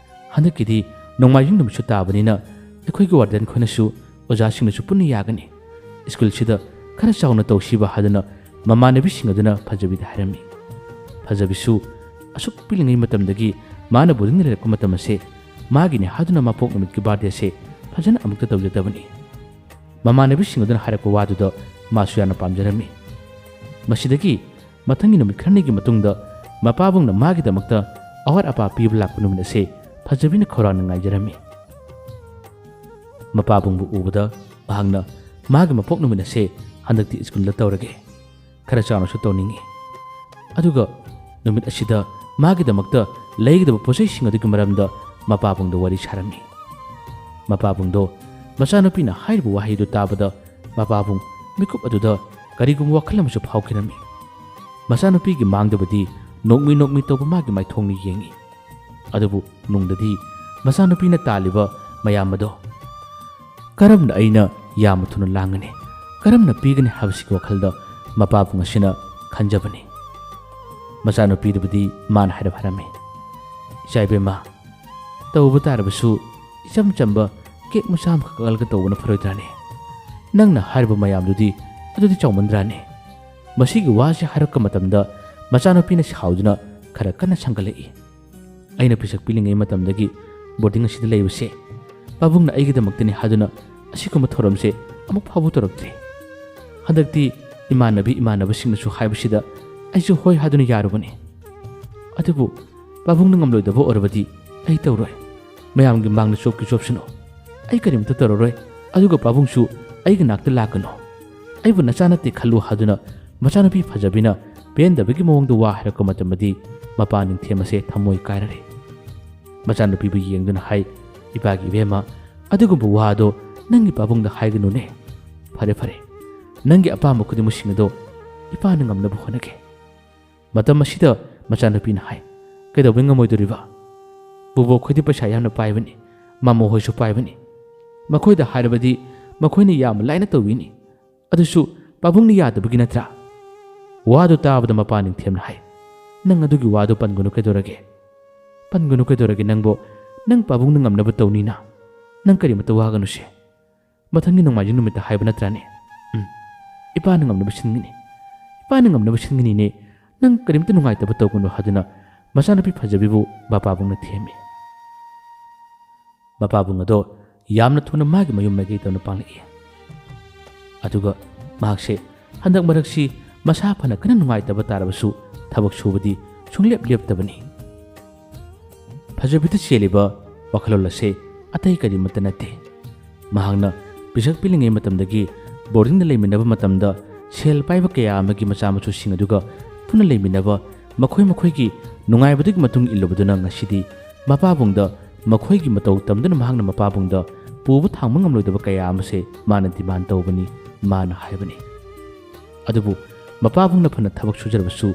ꯍꯟꯗꯛꯀꯤꯗꯤ ꯅꯣꯡꯃꯥꯏꯖꯤꯡ ꯅꯨꯃꯤꯠꯁꯨ ꯇꯥꯕꯅꯤꯅ ꯑꯩꯈꯣꯏꯒꯤ ꯋꯥꯔꯗꯦꯟ ꯈꯣꯏꯅꯁꯨ ꯑꯣꯖꯥꯁꯤꯡꯅꯁꯨ ꯄꯨꯟꯅ ꯌꯥꯒꯅꯤ ꯁ꯭ꯀꯨꯜꯁꯤꯗ ꯈꯔ ꯆꯥꯎꯅ ꯇꯧꯁꯤꯕ ꯍꯥꯏꯗꯨꯅ ꯃꯃꯥꯟꯅꯕꯤꯁꯤꯡ ꯑꯗꯨꯅ ꯐꯖꯕꯤꯗ ꯍꯥꯏꯔꯝꯃꯤ ꯐꯖꯕꯤꯁꯨ ꯑꯁꯨꯛ ꯄꯤꯛꯂꯤꯉꯩ ꯃꯇꯝꯗꯒꯤ ꯃꯥꯅ ꯕꯣꯔꯗꯤꯡꯗ ꯂꯩꯔꯛꯄ ꯃꯇꯝ ꯑꯁꯦ ꯃꯥꯒꯤꯅꯤ ꯍꯥꯏꯗꯨꯅ ꯃꯄꯣꯛ ꯅꯨꯃꯤꯠꯀꯤ ꯕꯥꯔꯗꯦꯁꯦ ꯐꯖꯅ ꯑꯃꯨꯛꯇ ꯇꯧꯖꯗꯕꯅꯤ ꯃꯃꯥꯟꯅꯕꯤꯁꯤꯡ ꯑꯗꯨꯅ ꯍꯥꯏꯔꯛꯄ ꯋꯥꯗꯨꯗ ꯃꯥꯁꯨ ꯌꯥꯝꯅ ꯄꯥꯝꯖꯔꯝꯃꯤ ꯃꯁꯤꯗꯒꯤ ꯃꯊꯪꯒꯤ ꯅꯨꯃꯤꯠ ꯈꯔꯅꯤꯒꯤ ꯃꯇꯨꯡꯗ ꯃꯄꯥꯕꯨꯡꯅ ꯃꯥꯒꯤꯗꯃꯛꯇ ꯑꯋꯥꯠ ꯑꯄꯥ ꯄꯤꯕ ꯂꯥꯛꯄ ꯅꯨꯃꯤꯠ ꯑꯁꯦ ꯐꯖꯕꯤꯅ ꯈꯧꯔꯥꯡꯅ ꯉꯥꯏꯖꯔꯝꯃꯤ ꯃꯄꯥꯕꯨꯡꯕꯨ ꯎꯕꯗ ꯃꯍꯥꯛꯅ ꯃꯥꯒꯤ ꯃꯄꯣꯛ ꯅꯨꯃꯤꯠ ꯑꯁꯦ ꯍꯟꯗꯛꯇꯤ ꯁ꯭ꯀꯨꯜꯗ ꯇꯧꯔꯒꯦ ꯈꯔ ꯆꯥꯎꯅꯁꯨ ꯇꯧꯅꯤꯡꯉꯤ ꯑꯗꯨꯒ ꯅꯨꯃꯤꯠ ꯑꯁꯤꯗ ꯃꯥꯒꯤꯗꯃꯛꯇ ꯂꯩꯒꯗꯕ ꯄꯣꯠꯆꯩꯁꯤꯡ ꯑꯗꯨꯒꯤ ꯃꯔꯝꯗ ꯃꯄꯥꯕꯨꯡꯗ ꯋꯥꯔꯤ ꯁꯥꯔꯝꯃꯤ ꯃꯄꯥꯕꯨꯡꯗꯣ ꯃꯆꯥꯅꯨꯄꯤꯅ ꯍꯥꯏꯔꯤꯕ ꯋꯥꯍꯩꯗꯨ ꯇꯥꯕꯗ ꯃꯄꯥꯕꯨꯡ ꯃꯤꯀꯨꯞ ꯑꯗꯨꯗ ꯀꯔꯤꯒꯨꯝꯕ ꯋꯥꯈꯜ ꯑꯃꯁꯨ ꯐꯥꯎꯈꯤꯔꯝꯃꯤ ꯃꯆꯥꯅꯨꯄꯤꯒꯤ ꯃꯥꯡꯗꯕꯗꯤ ꯅꯣꯛꯃꯤ ꯇꯧꯕ ꯃꯥꯒꯤ ꯃꯥꯏꯊꯣꯡꯅ ꯌꯦꯡꯉꯤ ꯑꯗꯨꯕꯨ ꯅꯨꯡꯗꯗꯤ ꯃꯆꯥꯅꯨꯄꯤꯅ ꯇꯥꯜꯂꯤꯕ ꯃꯌꯥꯝ ꯑꯗꯣ ꯀꯔꯝꯅ ꯑꯩꯅ ꯌꯥꯝꯅ ꯊꯨꯅ ꯂꯥꯡꯒꯅꯤ ꯀꯔꯝꯅ ꯄꯤꯒꯅꯤ ꯍꯥꯏꯕꯁꯤꯒꯤ ꯋꯥꯈꯜꯗ ꯃꯄꯥꯕꯨꯡ ꯑꯁꯤꯅ ꯈꯟꯖꯕꯅꯤ ꯃꯆꯥꯅꯨꯄꯤꯗꯨꯕꯨꯗꯤ ꯃꯥꯅ ꯍꯥꯏꯔꯝꯃꯤ ꯏꯆꯥ ꯏꯕꯦꯝꯃ ꯇꯧꯕ ꯇꯥꯔꯕꯁꯨ ꯏꯆꯝ ꯆꯝꯕ ꯀꯦꯛ ꯃꯆꯥ ꯑꯃꯈꯛ ꯀꯛꯂꯒ ꯇꯧꯕꯅ ꯐꯔꯣꯏꯗ꯭ꯔꯥꯅꯦ ꯅꯪꯅ ꯍꯥꯏꯔꯤꯕ ꯃꯌꯥꯝꯗꯨꯗꯤ ꯑꯗꯨꯗꯤ ꯆꯥꯎꯃꯟꯗ꯭ꯔꯥꯅꯦ ꯃꯁꯤꯒꯤ ꯋꯥꯁꯦ ꯍꯥꯏꯔꯛꯄ ꯃꯇꯝꯗ ꯃꯆꯥꯅꯨꯄꯤꯅ ꯁꯥꯎꯗꯨꯅ ꯈꯔ ꯀꯟꯅ ꯁꯪꯒꯠꯂꯛꯏ ꯑꯩꯅ ꯄꯤꯁꯛ ꯄꯤꯛꯂꯤꯉꯩ ꯃꯇꯝꯗꯒꯤ ꯕꯣꯔꯗꯤꯡ ꯑꯁꯤꯗ ꯂꯩꯕꯁꯦ ꯄꯥꯕꯨꯡꯅ ꯑꯩꯒꯤꯗꯃꯛꯇꯅꯤ ꯍꯥꯏꯗꯨꯅ ꯑꯁꯤꯒꯨꯝꯕ ꯊꯧꯔꯝꯁꯦ ꯑꯃꯨꯛ ꯐꯥꯎꯕ ꯇꯧꯔꯛꯇ꯭ꯔꯤ ꯍꯟꯗꯛꯇꯤ ꯏꯃꯥꯟꯅꯕꯁꯤꯡꯅꯁꯨ ꯍꯥꯏꯕꯁꯤꯗ ꯑꯩꯁꯨ ꯍꯣꯏ ꯍꯥꯏꯗꯨꯅ ꯌꯥꯔꯨꯕꯅꯤ ꯑꯗꯨꯕꯨ ꯄꯥꯕꯨꯡꯅ ꯉꯝꯂꯣꯏꯗꯕ ꯑꯣꯏꯔꯕꯗꯤ ꯑꯩ ꯇꯧꯔꯣꯏ ꯃꯌꯥꯝꯒꯤ ꯃꯥꯡꯗ ꯆꯣꯞꯁꯅꯨ ꯑꯩ ꯀꯔꯤꯝꯇ ꯇꯧꯔꯔꯣꯏ ꯑꯗꯨꯒ ꯄꯥꯕꯨꯡꯁꯨ ꯑꯩꯒꯤ ꯅꯥꯛꯇ ꯂꯥꯛꯀꯅꯨ ꯑꯩꯕꯨ ꯅꯆꯥ ꯅꯠꯇꯦ ꯈꯜꯂꯨ ꯍꯥꯏꯗꯨꯅ ꯃꯆꯥꯅꯨꯄꯤ ꯐꯖꯕꯤꯅ ꯄꯦꯟꯗꯕꯒꯤ ꯃꯑꯣꯡꯗ ꯋꯥ ꯍꯥꯏꯔꯛꯄ ꯃꯇꯝꯗꯗꯤ ꯃꯄꯥ ꯅꯤꯡꯊꯦꯝ ꯑꯁꯦ ꯊꯃꯣꯏ ꯀꯥꯏꯔꯔꯦ ꯃꯆꯥꯅꯨꯄꯤꯕꯨ ꯌꯦꯡꯗꯨꯅ ꯍꯥꯏ ꯏꯄꯥꯒꯤ ꯏꯕꯦꯝꯃ ꯑꯗꯨꯒꯨꯝꯕ ꯋꯥꯗꯣ ꯅꯪꯒꯤ ꯄꯥꯕꯨꯡꯗ ꯍꯥꯏꯒꯅꯨꯅꯦ ꯐꯔꯦ ꯅꯪꯒꯤ ꯑꯄꯥꯝꯕ ꯈꯨꯗꯤꯡꯃꯛꯁꯤꯡ ꯑꯗꯣ ꯏꯄꯥꯅ ꯉꯝꯅꯕ ꯍꯣꯠꯅꯒꯦ ꯃꯇꯝ ꯑꯁꯤꯗ ꯃꯆꯥꯅꯨꯄꯤꯅ ꯍꯥꯏ ꯀꯩꯗꯧꯕꯩ ꯉꯝꯃꯣꯏꯗꯣꯔꯤꯕ ꯕꯨꯕꯣꯛꯈꯣꯏꯗꯤ ꯄꯩꯁꯥ ꯌꯥꯝꯅ ꯄꯥꯏꯕꯅꯤ ꯃꯃꯣꯍꯣꯏꯁꯨ ꯄꯥꯏꯕꯅꯤ ꯃꯈꯣꯏꯗ ꯍꯥꯏꯔꯕꯗꯤ ꯃꯈꯣꯏꯅ ꯌꯥꯝꯅ ꯂꯥꯏꯅ ꯇꯧꯕꯤꯅꯤ ꯑꯗꯨꯁꯨ ꯄꯥꯕꯨꯡꯅ ꯌꯥꯗꯕꯒꯤ ꯅꯠꯇ꯭ꯔꯥ ꯋꯥꯗꯨ ꯇꯥꯕꯗ ꯃꯄꯥ ꯅꯤꯡꯊꯦꯝꯅ ꯍꯥꯏ nang adugi wado pangunu kedorage nangbo nang pabung nang amna batawni na nang kari matawaga no siya mathangi nang majing numita haiba na trane ipa nang amna basingini ne nang kari mata nungai taba tawguno haduna masana pi fajabibu bapabung na themi bapabung ado yamna thuna magi mayum magi tawna pangli aduga mahakse handak maraksi masa phana kana nungai taba tarabasu thabak subadi sunglep tabani फजबित चेलिबा वखलोल से अतई करी मत नते महांगना पिसक पिलिंगे मतमदगी boarding लेमिनब मतमदा cell पाइबा कया अमगी मचा मचु सिंग अदुगा पुन लेमिनब मखोय मखोयगी नुंगाइबदिग मतुंग इल्लुबदुना ngasidi mapabungda मखोयगी मतौ तमदन महांगना मपाबुंगदा पुबु थांगम ngamloidaba kaya amase mana diman tawbani mana haibani adubu mapabungna phana thabak sujarbasu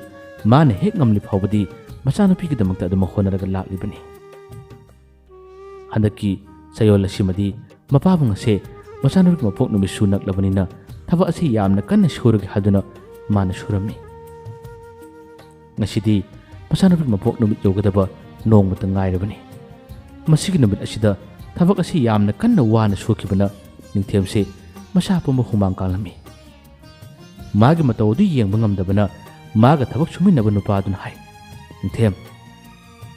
mana hek ngamli phawbadi मचानुपीगी दमकता अदुम होनरगा लाक्लिबनी हंदकी सयोल असिमदी मपाबुंग असे मचानुपी मपोक नुमित सुनक्लबनिना थबक असे यामना कन्ना सुरगे हादुना माना सुरम्मी ngasidi मचानुपी मपोक नुमित योगदबा नोंगमता ngairabani मसिगी नुमित असिदा थबक असे यामना कन्ना वाना सुखिबना निंथेमसे मसा पुम हुमांग कालमी मागी मतौदु येंगबा ngamdabana मागा थबक सुमिनबा नुपादुना हाय निथेम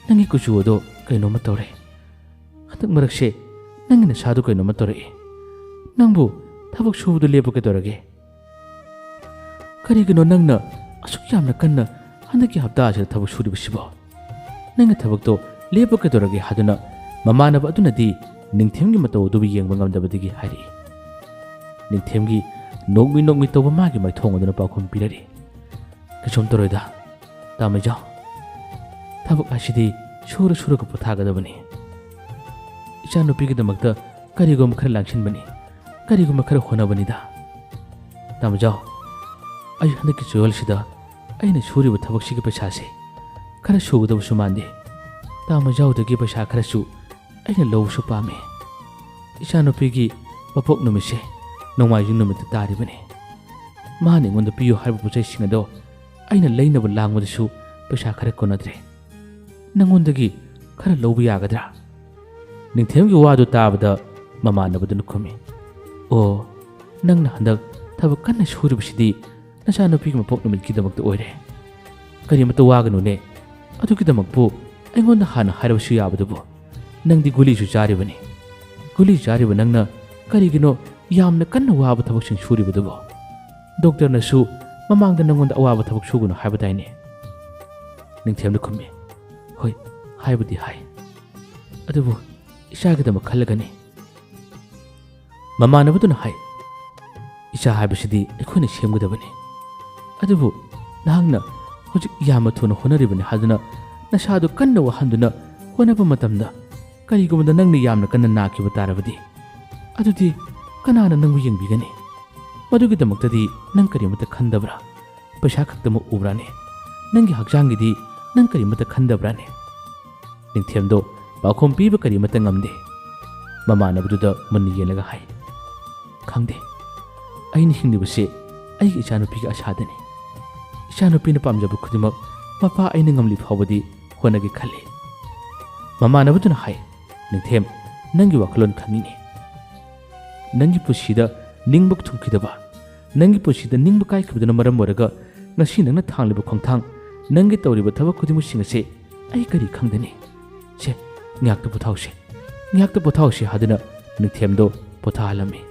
नंगी कुचुदो कइनो मतौरे हतक मरकसे नंगी नसादु कइनो मतौरे नंबु थबक सुबदु लेबु केदोरगे करिगिनो नंगना असुक यामना कन्ना हंदकी हप्ता असे थबक सुरिबसिबो नंगी थबकतो लेबु केदोरगे हादुना ममानब अदुनदी निंथेमगी मतौदु येंगबा ngamdabadigi हारि निंथेमगी नोगमी तोबा मागी माइथोंग अदुना पाखुम पिररि कसम तरोइदा तामैजाव थबक असिदी सुर को पोथागदबनी इचानुपीगिदमक्ता करिगुम खर लांगसिनबनी करिगुम खर होनबनीदा तामजाव आई हंदकी चोलसिदा अइना सुरिब थबकसिगी पैसासे खर सुगदबसु मानदे तामजावदगी पैसा खरसु अइना लौसु पामे इचानुपीगी मपोक नुमिसे नोंमाइजिंग नुमित तारिबनी माने ngond पियो हाइब पुचै सिंगदो अइना लैनब लांगबदसु पैसा खर कोनद्रे नंगोंदगी खर लौब यागद्रा निंथेमगी वादु ताबदा ममानबदुन खुमी ओ नंगना हंदक थबक कन्ना सुरिबसिदी नचानुपीगी मपोक नुमितकीदमक्ता ओइरे करिमत वागनुने अदुकीदमकपु अइंगोंदा हाना हाइरबसु याबदुबु नंगदी गुलीसु चारिबनी गुली चारिब नंगना करिगिनो यामना कन्ना वाब थबकसिंग सुरिबदुबु डॉक्टरनसु ममांगदा नंगोंदा अवाब थबक सुगुनु हाइबदाइने निंथेमना खुमी होय हाइबदी हाय अदुबु इसागदम खलगनी ममानबदुना हाय इसा हाइबसिदी अखोइना सेमगदबनी अदुबु नहांगना होजिक याम थुना होनरिबनी हादुना नसादु कन्ना वहंदुना होनबा मतमदा करिगुमदा नंगनी यामना कन्ना नाकिबा तारबदी अदुदी कनाना नंगबु येंबिगनी मदुगिदमक्तदी नंग करिमता खंदब्रा पैसा खक्तम उब्राने नंगी हक्चांगिदी नंग करिमता खंदब्राने निंथेमदो पाखोम पीबा करिमता ngamde ममानबदुदा मन येलगा हाय खंगदे अइनि हिंदिबसे अइगी इचानुपीगा आशादनी इचानुपीना पामजबु खुदिमक मपा अइनि ngamli फावबदी होनगे खले ममानबदुना हाय निंथेम नंगी वखलोन खंगिने नंगी पुसिदा निंगबक थुंखिदबा नंगी पुसिदा निंगबा काइखबदुना मरम ओरगा ngasi nangna thangliba khongthang नंगे तौरीब थबक खुदिमुसिंगसे आई करी खंगदनी से न्याक्ता पोथाउसे हादुना निंथेमदो पोथाहलमी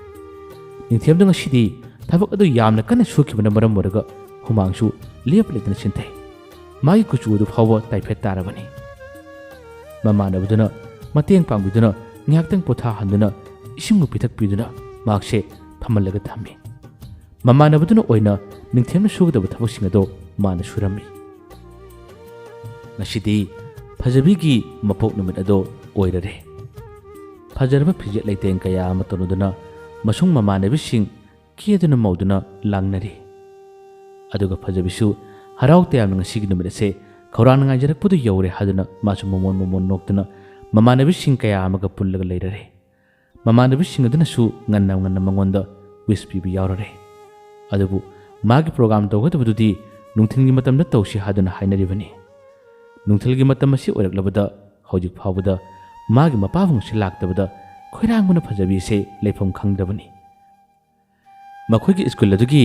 निंथेमदो ngasidi थबक अदु यामना कन्ना सुखिबना मरम ओरगा हुमांगसु लेप लेदना सिंथै मागी कुचुदु फावबा ताइफेट तारबनी ममानबदुना मतेंग पांगबिदुना न्याक्तंग पोथाहन्दुना इसिंगु पिथक पिदुना मागसे फमलगा थम्मी ममानबदुना ओइना निंथेमना सुगदब थबकसिंग अदो माना सुरम्मी ngasidi फजबीगी मपोक नुमित अदो ओइररे फजरब फिजेट लेतें कया मतनुदुना मसुंग ममानबिसिंग केदुना मौदुना लांगनरी अदुगा फजबिसु हराउते यामना ngasigi नुमित से खौरान ngajarappudu यौरे हादुना मासु मोमोन नोक्तुना ममानबिसिंग कया अमगा पुल्लगा लेररे ममानबिसिंग अदुनासु ngannam mangonda wish pibi yaurare अदुबु मागी प्रोग्राम तौगदबदुदी नुंथिंगी मतमदा तौसि हादुना हाइनरिबनी ꯅꯨꯡꯊꯤꯜꯒꯤ ꯃꯇꯝ ꯑꯁꯤ ꯑꯣꯏꯔꯛꯂꯕꯗ ꯍꯧꯖꯤꯛ ꯐꯥꯎꯕꯗ ꯃꯥꯒꯤ ꯃꯄꯥꯕꯨꯡꯁꯤ ꯂꯥꯛꯇꯕꯗ ꯈꯣꯏꯔꯥꯡꯕꯅ ꯐꯖꯕꯤꯁꯦ ꯂꯩꯐꯝ ꯈꯪꯗ꯭ꯔꯕꯅꯤ꯫ ꯃꯈꯣꯏꯒꯤ ꯁ꯭ꯀꯨꯜ ꯑꯗꯨꯒꯤ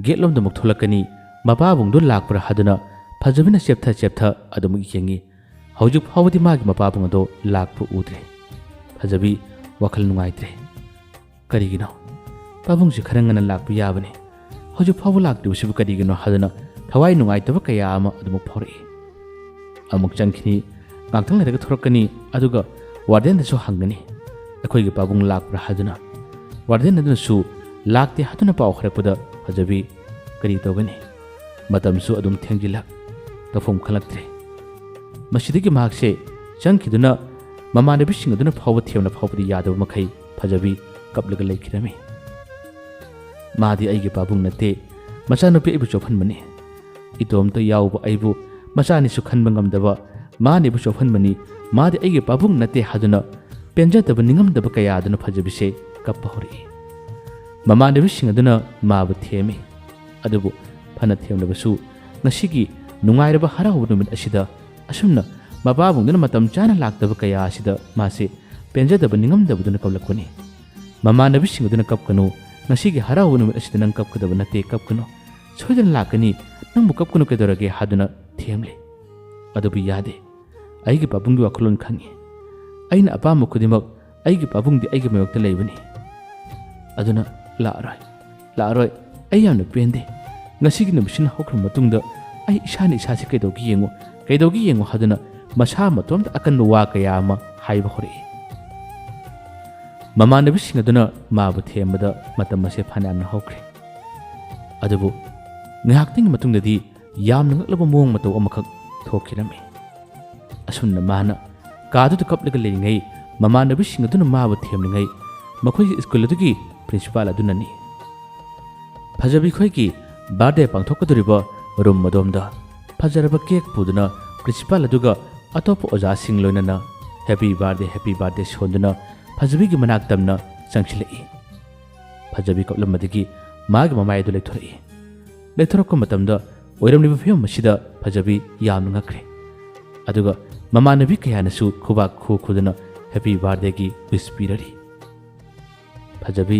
ꯒꯦꯠꯂꯣꯝꯗꯃꯨꯛ ꯊꯣꯛꯂꯛꯀꯅꯤ, ꯃꯄꯥꯕꯨꯡꯗꯨ ꯂꯥꯛꯄ꯭ꯔꯥ ꯍꯥꯏꯗꯨꯅ ꯐꯖꯕꯤꯅ ꯆꯦꯞꯊ ꯑꯗꯨꯃꯛ ꯌꯦꯡꯉꯤ꯫ ꯍꯧꯖꯤꯛ ꯐꯥꯎꯕꯗꯤ ꯃꯥꯒꯤ ꯃꯄꯥꯕꯨꯡ ꯑꯗꯣ ꯂꯥꯛꯄ ꯎꯗ꯭ꯔꯦ꯫ ꯐꯖꯕꯤ ꯋꯥꯈꯜ ꯅꯨꯡꯉꯥꯏꯇ꯭ꯔꯦ꯫ ꯀꯔꯤꯒꯤꯅꯣ? ꯄꯥꯕꯨꯡꯁꯤ ꯈꯔ ꯉꯟꯅ ꯂꯥꯛꯄ ꯌꯥꯕꯅꯤ, ꯍꯧꯖꯤꯛ ꯐꯥꯎꯕ ꯂꯥꯛꯇ꯭ꯔꯤꯕꯁꯤꯕꯨ ꯀꯔꯤꯒꯤꯅꯣ ꯍꯥꯏꯗꯨꯅ ꯊꯋꯥꯏ ꯅꯨꯡꯉꯥꯏꯇꯕ ꯀꯌꯥ ꯑꯃ ꯑꯗꯨꯃꯛ ꯐꯥꯎꯔꯛꯏ꯫ ꯑꯃꯨꯛ ꯆꯪꯈꯤꯅꯤ, ꯉꯥꯛꯇꯪ ꯂꯩꯔꯒ ꯊꯣꯔꯛꯀꯅꯤ, ꯑꯗꯨꯒ ꯋꯥꯔꯗꯦꯟꯗꯁꯨ ꯍꯪꯒꯅꯤ ꯑꯩꯈꯣꯏꯒꯤ ꯄꯥꯕꯨꯡ ꯂꯥꯛꯄ꯭ꯔꯥ ꯍꯥꯏꯗꯨꯅ꯫ ꯋꯥꯔꯗꯦꯟ ꯑꯗꯨꯅꯁꯨ ꯂꯥꯛꯇꯦ ꯍꯥꯏꯗꯨꯅ ꯄꯥꯎ ꯍꯥꯏꯔꯛꯄꯗ ꯐꯖꯕꯤ ꯀꯔꯤ ꯇꯧꯒꯅꯤ? ꯃꯇꯝꯁꯨ ꯑꯗꯨꯝ ꯊꯦꯡꯖꯤꯜꯂꯛ, ꯇꯧꯐꯝ ꯈꯪꯂꯛꯇ꯭ꯔꯦ꯫ ꯃꯁꯤꯗꯒꯤ ꯃꯍꯥꯛꯁꯦ ꯆꯪꯈꯤꯗꯨꯅ ꯃꯃꯥꯟꯅꯕꯤꯁꯤꯡ ꯑꯗꯨꯅ ꯐꯥꯎꯕ ꯊꯦꯝꯅ ꯐꯥꯎꯕꯗꯤ ꯌꯥꯗꯕ ꯃꯈꯩ ꯐꯖꯕꯤ ꯀꯞꯂꯒ ꯂꯩꯈꯤꯔꯝꯃꯤ꯫ ꯃꯥꯗꯤ ꯑꯩꯒꯤ ꯄꯥꯕꯨꯡ ꯅꯠꯇꯦ, ꯃꯆꯥꯅꯨꯄꯤ ꯑꯩꯕꯨ ꯆꯣꯞꯍꯟꯕꯅꯤ, ꯏꯇꯣꯝꯇ ꯌꯥꯎꯕ ꯑꯩꯕꯨ ꯃꯆꯥꯅꯤꯁꯨ ꯈꯟꯕ ꯉꯝꯗꯕ ꯃꯥꯅꯤꯕꯨ ꯆꯣꯞꯍꯟꯕꯅꯤ, ꯃꯥꯗꯤ ꯑꯩꯒꯤ ꯄꯥꯕꯨꯡ ꯅꯠꯇꯦ ꯍꯥꯏꯗꯨꯅ ꯄꯦꯟꯖꯗꯕ ꯅꯤꯡꯉꯝꯗꯕ ꯀꯌꯥꯗꯨꯅ ꯐꯖꯕꯤꯁꯦ ꯀꯞꯄ ꯍꯧꯔꯛꯏ꯫ ꯃꯃꯥꯟꯅꯕꯤꯁꯤꯡ ꯑꯗꯨꯅ ꯃꯥꯕꯨ ꯊꯦꯝꯃꯤ, ꯑꯗꯨꯕꯨ ꯐꯅ ꯊꯦꯝꯂꯕꯁꯨ ꯉꯁꯤꯒꯤ ꯅꯨꯡꯉꯥꯏꯔꯕ ꯍꯔꯥꯎꯕ ꯅꯨꯃꯤꯠ ꯑꯁꯤꯗ ꯑꯁꯨꯝꯅ ꯃꯄꯥꯕꯨꯡꯗꯨꯅ ꯃꯇꯝ ꯆꯥꯅ ꯂꯥꯛꯇꯕ ꯀꯌꯥ ꯑꯁꯤꯗ ꯃꯥꯁꯦ ꯄꯦꯟꯖꯗꯕ ꯅꯤꯡꯉꯝꯗꯕꯗꯨꯅ ꯀꯞꯂꯛꯄꯅꯤ꯫ ꯃꯃꯥꯟꯅꯕꯤꯁꯤꯡ ꯑꯗꯨꯅ ꯀꯞꯀꯅꯨ, ꯉꯁꯤꯒꯤ ꯍꯔꯥꯎꯕ ꯅꯨꯃꯤꯠ ꯑꯁꯤꯗ ꯅꯪ ꯀꯞꯀꯗꯕ ꯅꯠꯇꯦ, ꯀꯞꯀꯅꯨ, ꯁꯣꯏꯗꯅ ꯂꯥꯛꯀꯅꯤ, ꯅꯪꯕꯨ ꯀꯞꯀꯅꯨ ꯀꯩꯗꯧꯔꯒꯦ ꯍꯥꯏꯗꯨꯅ ꯊꯦꯝꯂꯤ꯫ ꯑꯗꯨꯕꯨ ꯌꯥꯗꯦ, ꯑꯩꯒꯤ ꯄꯥꯕꯨꯡꯒꯤ ꯋꯥꯈꯜꯂꯣꯟ ꯈꯪꯉꯤ, ꯑꯩꯅ ꯑꯄꯥꯝꯕ ꯈꯨꯗꯤꯡꯃꯛ ꯑꯩꯒꯤ ꯄꯥꯕꯨꯡꯗꯤ ꯑꯩꯒꯤ ꯃꯥꯌꯣꯛꯇ ꯂꯩꯕꯅꯤ, ꯑꯗꯨꯅ ꯂꯥꯛꯑꯔꯣꯏ, ꯑꯩ ꯌꯥꯝꯅ ꯄꯦꯟꯗꯦ, ꯉꯁꯤꯒꯤ ꯅꯨꯃꯤꯠꯁꯤꯅ ꯍꯧꯈ꯭ꯔ ꯃꯇꯨꯡꯗ ꯑꯩ ꯏꯁꯥꯅ ꯏꯁꯥꯁꯦ ꯀꯩꯗꯧꯒꯤ ꯌꯦꯡꯉꯨ ꯍꯥꯏꯗꯨꯅ ꯃꯁꯥ ꯃꯇꯣꯝꯇ ꯑꯀꯟꯕ ꯋꯥ ꯀꯌꯥ ꯑꯃ ꯍꯥꯏꯕ ꯍꯧꯔꯛꯏ꯫ ꯃꯃꯥꯟꯅꯕꯤꯁꯤꯡ ꯑꯗꯨꯅ ꯃꯥꯕꯨ ꯊꯦꯝꯕꯗ ꯃꯇꯝ ꯑꯁꯦ ꯐꯅꯌꯥꯝꯅ ꯍꯧꯈ꯭ꯔꯦ꯫ ꯑꯗꯨꯕꯨ ꯉꯥꯏꯍꯥꯛꯇꯪꯒꯤ ꯃꯇꯨꯡꯗꯗꯤ ꯌꯥꯝꯅ ꯉꯛꯂꯕ ꯃꯑꯣꯡ ꯃꯇꯧ ꯑꯃꯈꯛ ꯊꯣꯛꯈꯤꯔꯝꯃꯤ꯫ ꯑꯁꯨꯝꯅ ꯃꯥꯅ ꯀꯥꯗꯨꯗ ꯀꯞꯂꯒ ꯂꯩꯔꯤꯉꯩ ꯃꯃꯥꯟꯅꯕꯤꯁꯤꯡ ꯑꯗꯨꯅ ꯃꯥꯕꯨ ꯊꯦꯝꯂꯤꯉꯩ ꯃꯈꯣꯏꯒꯤ ꯁ꯭ꯀꯨꯜ ꯑꯗꯨꯒꯤ ꯄ꯭ꯔꯤꯟꯁꯤꯄꯥꯜ ꯑꯗꯨꯅꯅꯤ ꯐꯖꯕꯤ ꯈꯣꯏꯒꯤ ꯕꯥꯔꯗꯦ ꯄꯥꯡꯊꯣꯛꯀꯗꯧꯔꯤꯕ ꯔꯨꯝ ꯑꯗꯣꯝꯗ ꯐꯖꯔꯕ ꯀꯦꯛ ꯄꯨꯗꯨꯅ ꯄ꯭ꯔꯤꯟꯁꯤꯄꯥꯜ ꯑꯗꯨꯒ ꯑꯇꯣꯞꯄ ꯑꯣꯖꯥꯁꯤꯡ ꯂꯣꯏꯅꯅ ꯍꯦꯄꯤ ꯕꯥꯔꯗꯦ ꯁꯣꯟꯗꯨꯅ ꯐꯖꯕꯤꯒꯤ ꯃꯅꯥꯛ ꯇꯝꯅ ꯆꯪꯁꯤꯜꯂꯛꯏ꯫ ꯐꯖꯕꯤ ꯀꯞꯂꯝꯕꯗꯒꯤ ꯃꯥꯒꯤ ꯃꯃꯥꯏ ꯑꯗꯨ ꯂꯩꯊꯣꯔꯛꯏ꯫ ꯂꯩꯊꯣꯔꯛꯄ ꯃꯇꯝꯗ ꯑꯣꯏꯔꯝꯂꯤꯕ ꯐꯤꯕꯝ ꯑꯁꯤꯗ ꯐꯖꯕꯤ ꯌꯥꯝꯅ ꯉꯛꯈ꯭ꯔꯦ꯫ ꯑꯗꯨꯒ ꯃꯃꯥꯟꯅꯕꯤ ꯀꯌꯥꯅꯁꯨ ꯈꯨꯕꯥꯛ ꯈꯨꯗꯨꯅ ꯍꯦꯄꯤ ꯕꯥꯔꯗꯦꯒꯤ ꯋꯤꯁ ꯄꯤꯔꯔꯤ꯫ ꯐꯖꯕꯤ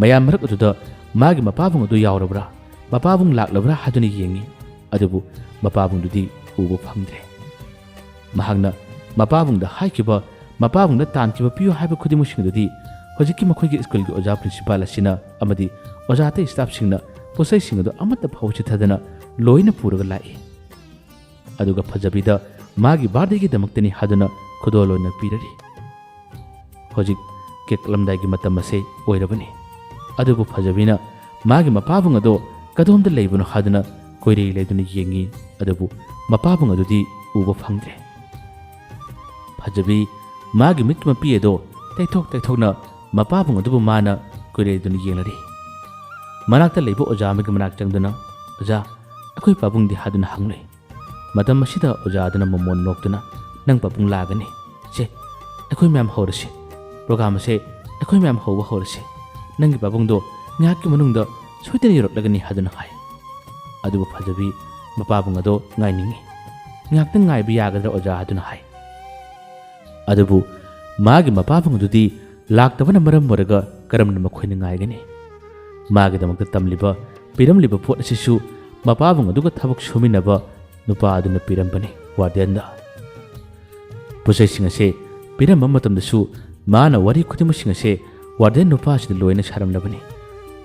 ꯃꯌꯥꯝ ꯃꯔꯛ ꯑꯗꯨꯗ ꯃꯥꯒꯤ ꯃꯄꯥꯕꯨꯡ ꯑꯗꯨ ꯌꯥꯎꯔꯕ꯭ꯔꯥ, ꯃꯄꯥꯕꯨꯡ ꯂꯥꯛꯂꯕ꯭ꯔꯥ ꯍꯥꯏꯗꯨꯅ ꯌꯦꯡꯉꯤ, ꯑꯗꯨꯕꯨ ꯃꯄꯥꯕꯨꯡꯗꯨꯗꯤ ꯎꯕ ꯐꯪꯗ꯭ꯔꯦ꯫ ꯃꯍꯥꯛꯅ ꯃꯄꯥꯕꯨꯡꯗ ꯍꯥꯏꯈꯤꯕ, ꯃꯄꯥꯕꯨꯡꯗ ꯇꯥꯟꯈꯤꯕ ꯄꯤꯌꯨ ꯍꯥꯏꯕ ꯈꯨꯗꯤꯡꯃꯛꯁꯤꯡꯗꯨꯗꯤ ꯍꯧꯖꯤꯛꯀꯤ ꯃꯈꯣꯏꯒꯤ ꯁ꯭ꯀꯨꯜꯒꯤ ꯑꯣꯖꯥ ꯄ꯭ꯔꯤꯟꯁꯤꯄꯥꯜ ꯑꯁꯤꯅ ꯑꯃꯗꯤ ꯑꯣꯖꯥ ꯑꯇꯩ ꯁ꯭ꯇꯥꯐꯁꯤꯡꯅ ꯄꯣꯠꯆꯩꯁꯤꯡ ꯑꯗꯨ ꯑꯃꯠꯇ ꯐꯥꯎꯕ ꯆꯤꯊꯗꯅ ꯂꯣꯏꯅ ꯄꯨꯔꯒ ꯂꯥꯛꯏ꯫ ꯑꯗꯨꯒ ꯐꯖꯕꯤꯗ ꯃꯥꯒꯤ ꯕꯥꯔꯗꯦꯒꯤꯗꯃꯛꯇꯅꯤ ꯍꯥꯏꯗꯨꯅ ꯈꯨꯗꯣꯜ ꯑꯣꯏꯅ ꯄꯤꯔꯔꯤ꯫ ꯍꯧꯖꯤꯛ ꯀꯦꯛ ꯀꯛꯂꯝꯗꯥꯏꯒꯤ ꯃꯇꯝ ꯑꯁꯦ ꯑꯣꯏꯔꯕꯅꯤ꯫ ꯑꯗꯨꯕꯨ ꯐꯖꯕꯤꯅ ꯃꯥꯒꯤ ꯃꯄꯥꯕꯨꯡ ꯑꯗꯣ ꯀꯗꯣꯝꯗ ꯂꯩꯕꯅꯣ ꯍꯥꯏꯗꯨꯅ ꯀꯣꯏꯔꯩ ꯂꯩꯗꯨꯅ ꯌꯦꯡꯉꯤ, ꯑꯗꯨꯕꯨ ꯃꯄꯥꯕꯨꯡ ꯑꯗꯨꯗꯤ ꯎꯕ ꯐꯪꯗ꯭ꯔꯦ꯫ ꯐꯖꯕꯤ ꯃꯥꯒꯤ ꯃꯤꯠꯀꯤ ꯃꯄꯤ ꯑꯗꯣ ꯇꯩꯊꯣꯛꯅ ꯃꯄꯥꯕꯨꯡ ꯑꯗꯨꯕꯨ ꯃꯥꯅ ꯀꯣꯏꯔꯩꯗꯨꯅ ꯌꯦꯡꯂꯔꯤ꯫ ꯃꯅꯥꯛꯇ ꯂꯩꯕ ꯑꯣꯖꯥ ꯑꯃꯒꯤ ꯃꯅꯥꯛ ꯆꯪꯗꯨꯅ ꯑꯣꯖꯥ ꯑꯩꯈꯣꯏ ꯄꯥꯕꯨꯡꯗꯤ ꯍꯥꯏꯗꯨꯅ ꯍꯪꯂꯨꯏ꯫ ꯃꯇꯝ ꯑꯁꯤꯗ ꯑꯣꯖꯥ ꯑꯗꯨꯅ ꯃꯃꯣꯟ ꯅꯣꯛꯇꯨꯅ ꯅꯪ ꯄꯥꯕꯨꯡ ꯂꯥꯛꯒꯅꯤ, ꯁꯦ ꯑꯩꯈꯣꯏ ꯃꯌꯥꯝ ꯍꯧꯔꯁꯤ, ꯄ꯭ꯔꯣꯒ꯭ꯔꯥꯝ ꯑꯁꯦ ꯑꯩꯈꯣꯏ ꯃꯌꯥꯝ ꯍꯧꯕ ꯍꯧꯔꯁꯤ, ꯅꯪꯒꯤ ꯄꯥꯕꯨꯡꯗꯣ ꯉꯥꯏꯍꯥꯛꯀꯤ ꯃꯅꯨꯡꯗ ꯁꯣꯏꯗꯅ ꯌꯧꯔꯛꯂꯒꯅꯤ ꯍꯥꯏꯗꯨꯅ ꯍꯥꯏ꯫ ꯑꯗꯨꯕꯨ ꯐꯖꯕꯤ ꯃꯄꯥꯕꯨꯡ ꯑꯗꯣ ꯉꯥꯏꯅꯤꯡꯉꯤ, ꯉꯥꯏꯍꯥꯛꯇꯪ ꯉꯥꯏꯕ ꯌꯥꯒꯗ꯭ꯔꯥ ꯑꯣꯖꯥ ꯍꯥꯏꯗꯨꯅ ꯍꯥꯏ꯫ ꯑꯗꯨꯕꯨ ꯃꯥꯒꯤ ꯃꯄꯥꯕꯨꯡ ꯑꯗꯨꯗꯤ ꯂꯥꯛꯇꯕꯅ ꯃꯔꯝ ꯑꯣꯏꯔꯒ ꯀꯔꯝꯅ ꯃꯈꯣꯏꯅ ꯉꯥꯏꯒꯅꯤ? ꯃꯥꯒꯤꯗꯃꯛꯇ ꯇꯝꯂꯤꯕ ꯄꯤꯔꯝꯂꯤꯕ ꯄꯣꯠ ꯑꯁꯤꯁꯨ ꯃꯄꯥꯕꯨꯡ ꯑꯗꯨꯒ ꯊꯕꯛ ꯁꯨꯃꯤꯟꯅꯕ ꯅꯨꯄꯥ ꯑꯗꯨꯅ ꯄꯤꯔꯝꯕꯅꯤ ꯋꯥꯔꯗꯦꯟꯗ꯫ ꯄꯣꯠꯆꯩꯁꯤꯡ ꯑꯁꯦ ꯄꯤꯔꯝꯕ ꯃꯇꯝꯗꯁꯨ ꯃꯥꯅ ꯋꯥꯔꯤ ꯈꯨꯗꯤꯡꯃꯛꯁꯤꯡ ꯑꯁꯦ ꯋꯥꯔꯗꯦꯟ ꯅꯨꯄꯥ ꯑꯁꯤꯗ ꯂꯣꯏꯅ ꯁꯥꯔꯝꯂꯕꯅꯤ꯫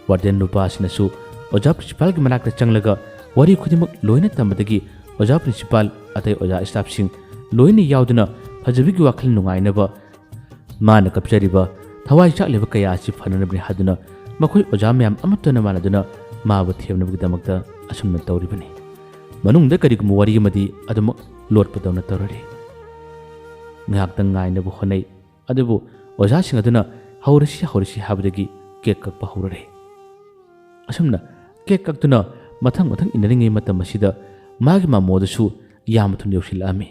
ꯋꯥꯔꯗꯦꯟ ꯅꯨꯄꯥ ꯑꯁꯤꯅꯁꯨ ꯑꯣꯖꯥ ꯄ꯭ꯔꯤꯟꯁꯤꯄꯥꯜꯒꯤ ꯃꯅꯥꯛꯇ ꯆꯪꯂꯒ ꯋꯥꯔꯤ ꯈꯨꯗꯤꯡꯃꯛ ꯂꯣꯏꯅ ꯇꯝꯕꯗꯒꯤ ꯑꯣꯖꯥ ꯄ꯭ꯔꯤꯟꯁꯤꯄꯥꯜ ꯑꯇꯩ ꯑꯣꯖꯥ ꯁ꯭ꯇꯥꯐꯁꯤꯡ ꯂꯣꯏꯅ ꯌꯥꯎꯗꯨꯅ ꯐꯖꯕꯤꯒꯤ ꯋꯥꯈꯜ ꯅꯨꯡꯉꯥꯏꯅꯕ, ꯃꯥꯅ ꯀꯞꯆꯔꯤꯕ ꯊꯋꯥꯏ ꯆꯥꯛꯂꯤꯕ ꯀꯌꯥ ꯑꯁꯤ ꯐꯅꯅꯕꯅꯤ ꯍꯥꯏꯗꯨꯅ ꯃꯈꯣꯏ ꯑꯣꯖꯥ ꯃꯌꯥꯝ ꯑꯃꯠꯇꯅ ꯃꯥꯟꯅꯗꯨꯅ ꯃꯥꯕꯨ ꯊꯦꯝꯅꯕꯒꯤꯗꯃꯛꯇ ꯑꯁꯨꯝꯅ ꯇꯧꯔꯤꯕꯅꯤ꯫ ꯃꯅꯨꯡꯗ ꯀꯔꯤꯒꯨꯝꯕ ꯋꯥꯔꯤ ꯑꯃꯗꯤ ꯑꯗꯨꯃꯛ ꯂꯣꯠꯄꯗꯧꯅ ꯇꯧꯔꯔꯤ꯫ ꯉꯥꯏꯍꯥꯛꯇꯪ ꯉꯥꯏꯅꯕ ꯍꯣꯠꯅꯩ, ꯑꯗꯨꯕꯨ ꯑꯣꯖꯥꯁꯤꯡ ꯑꯗꯨꯅ ꯍꯧꯔꯁꯤ ꯍꯥꯏꯕꯗꯒꯤ ꯀꯦꯛ ꯀꯛꯄ ꯍꯧꯔꯔꯦ꯫ ꯑꯁꯨꯝꯅ ꯀꯦꯛ ꯀꯛꯇꯨꯅ ꯃꯊꯪ ꯏꯟꯅꯔꯤꯉꯩ ꯃꯇꯝ ꯑꯁꯤꯗ ꯃꯥꯒꯤ ꯃꯃꯣꯗꯨꯁꯨ ꯌꯥꯝꯅ ꯊꯨꯅ ꯌꯧꯁꯤꯜꯂꯛꯑꯝꯃꯤ꯫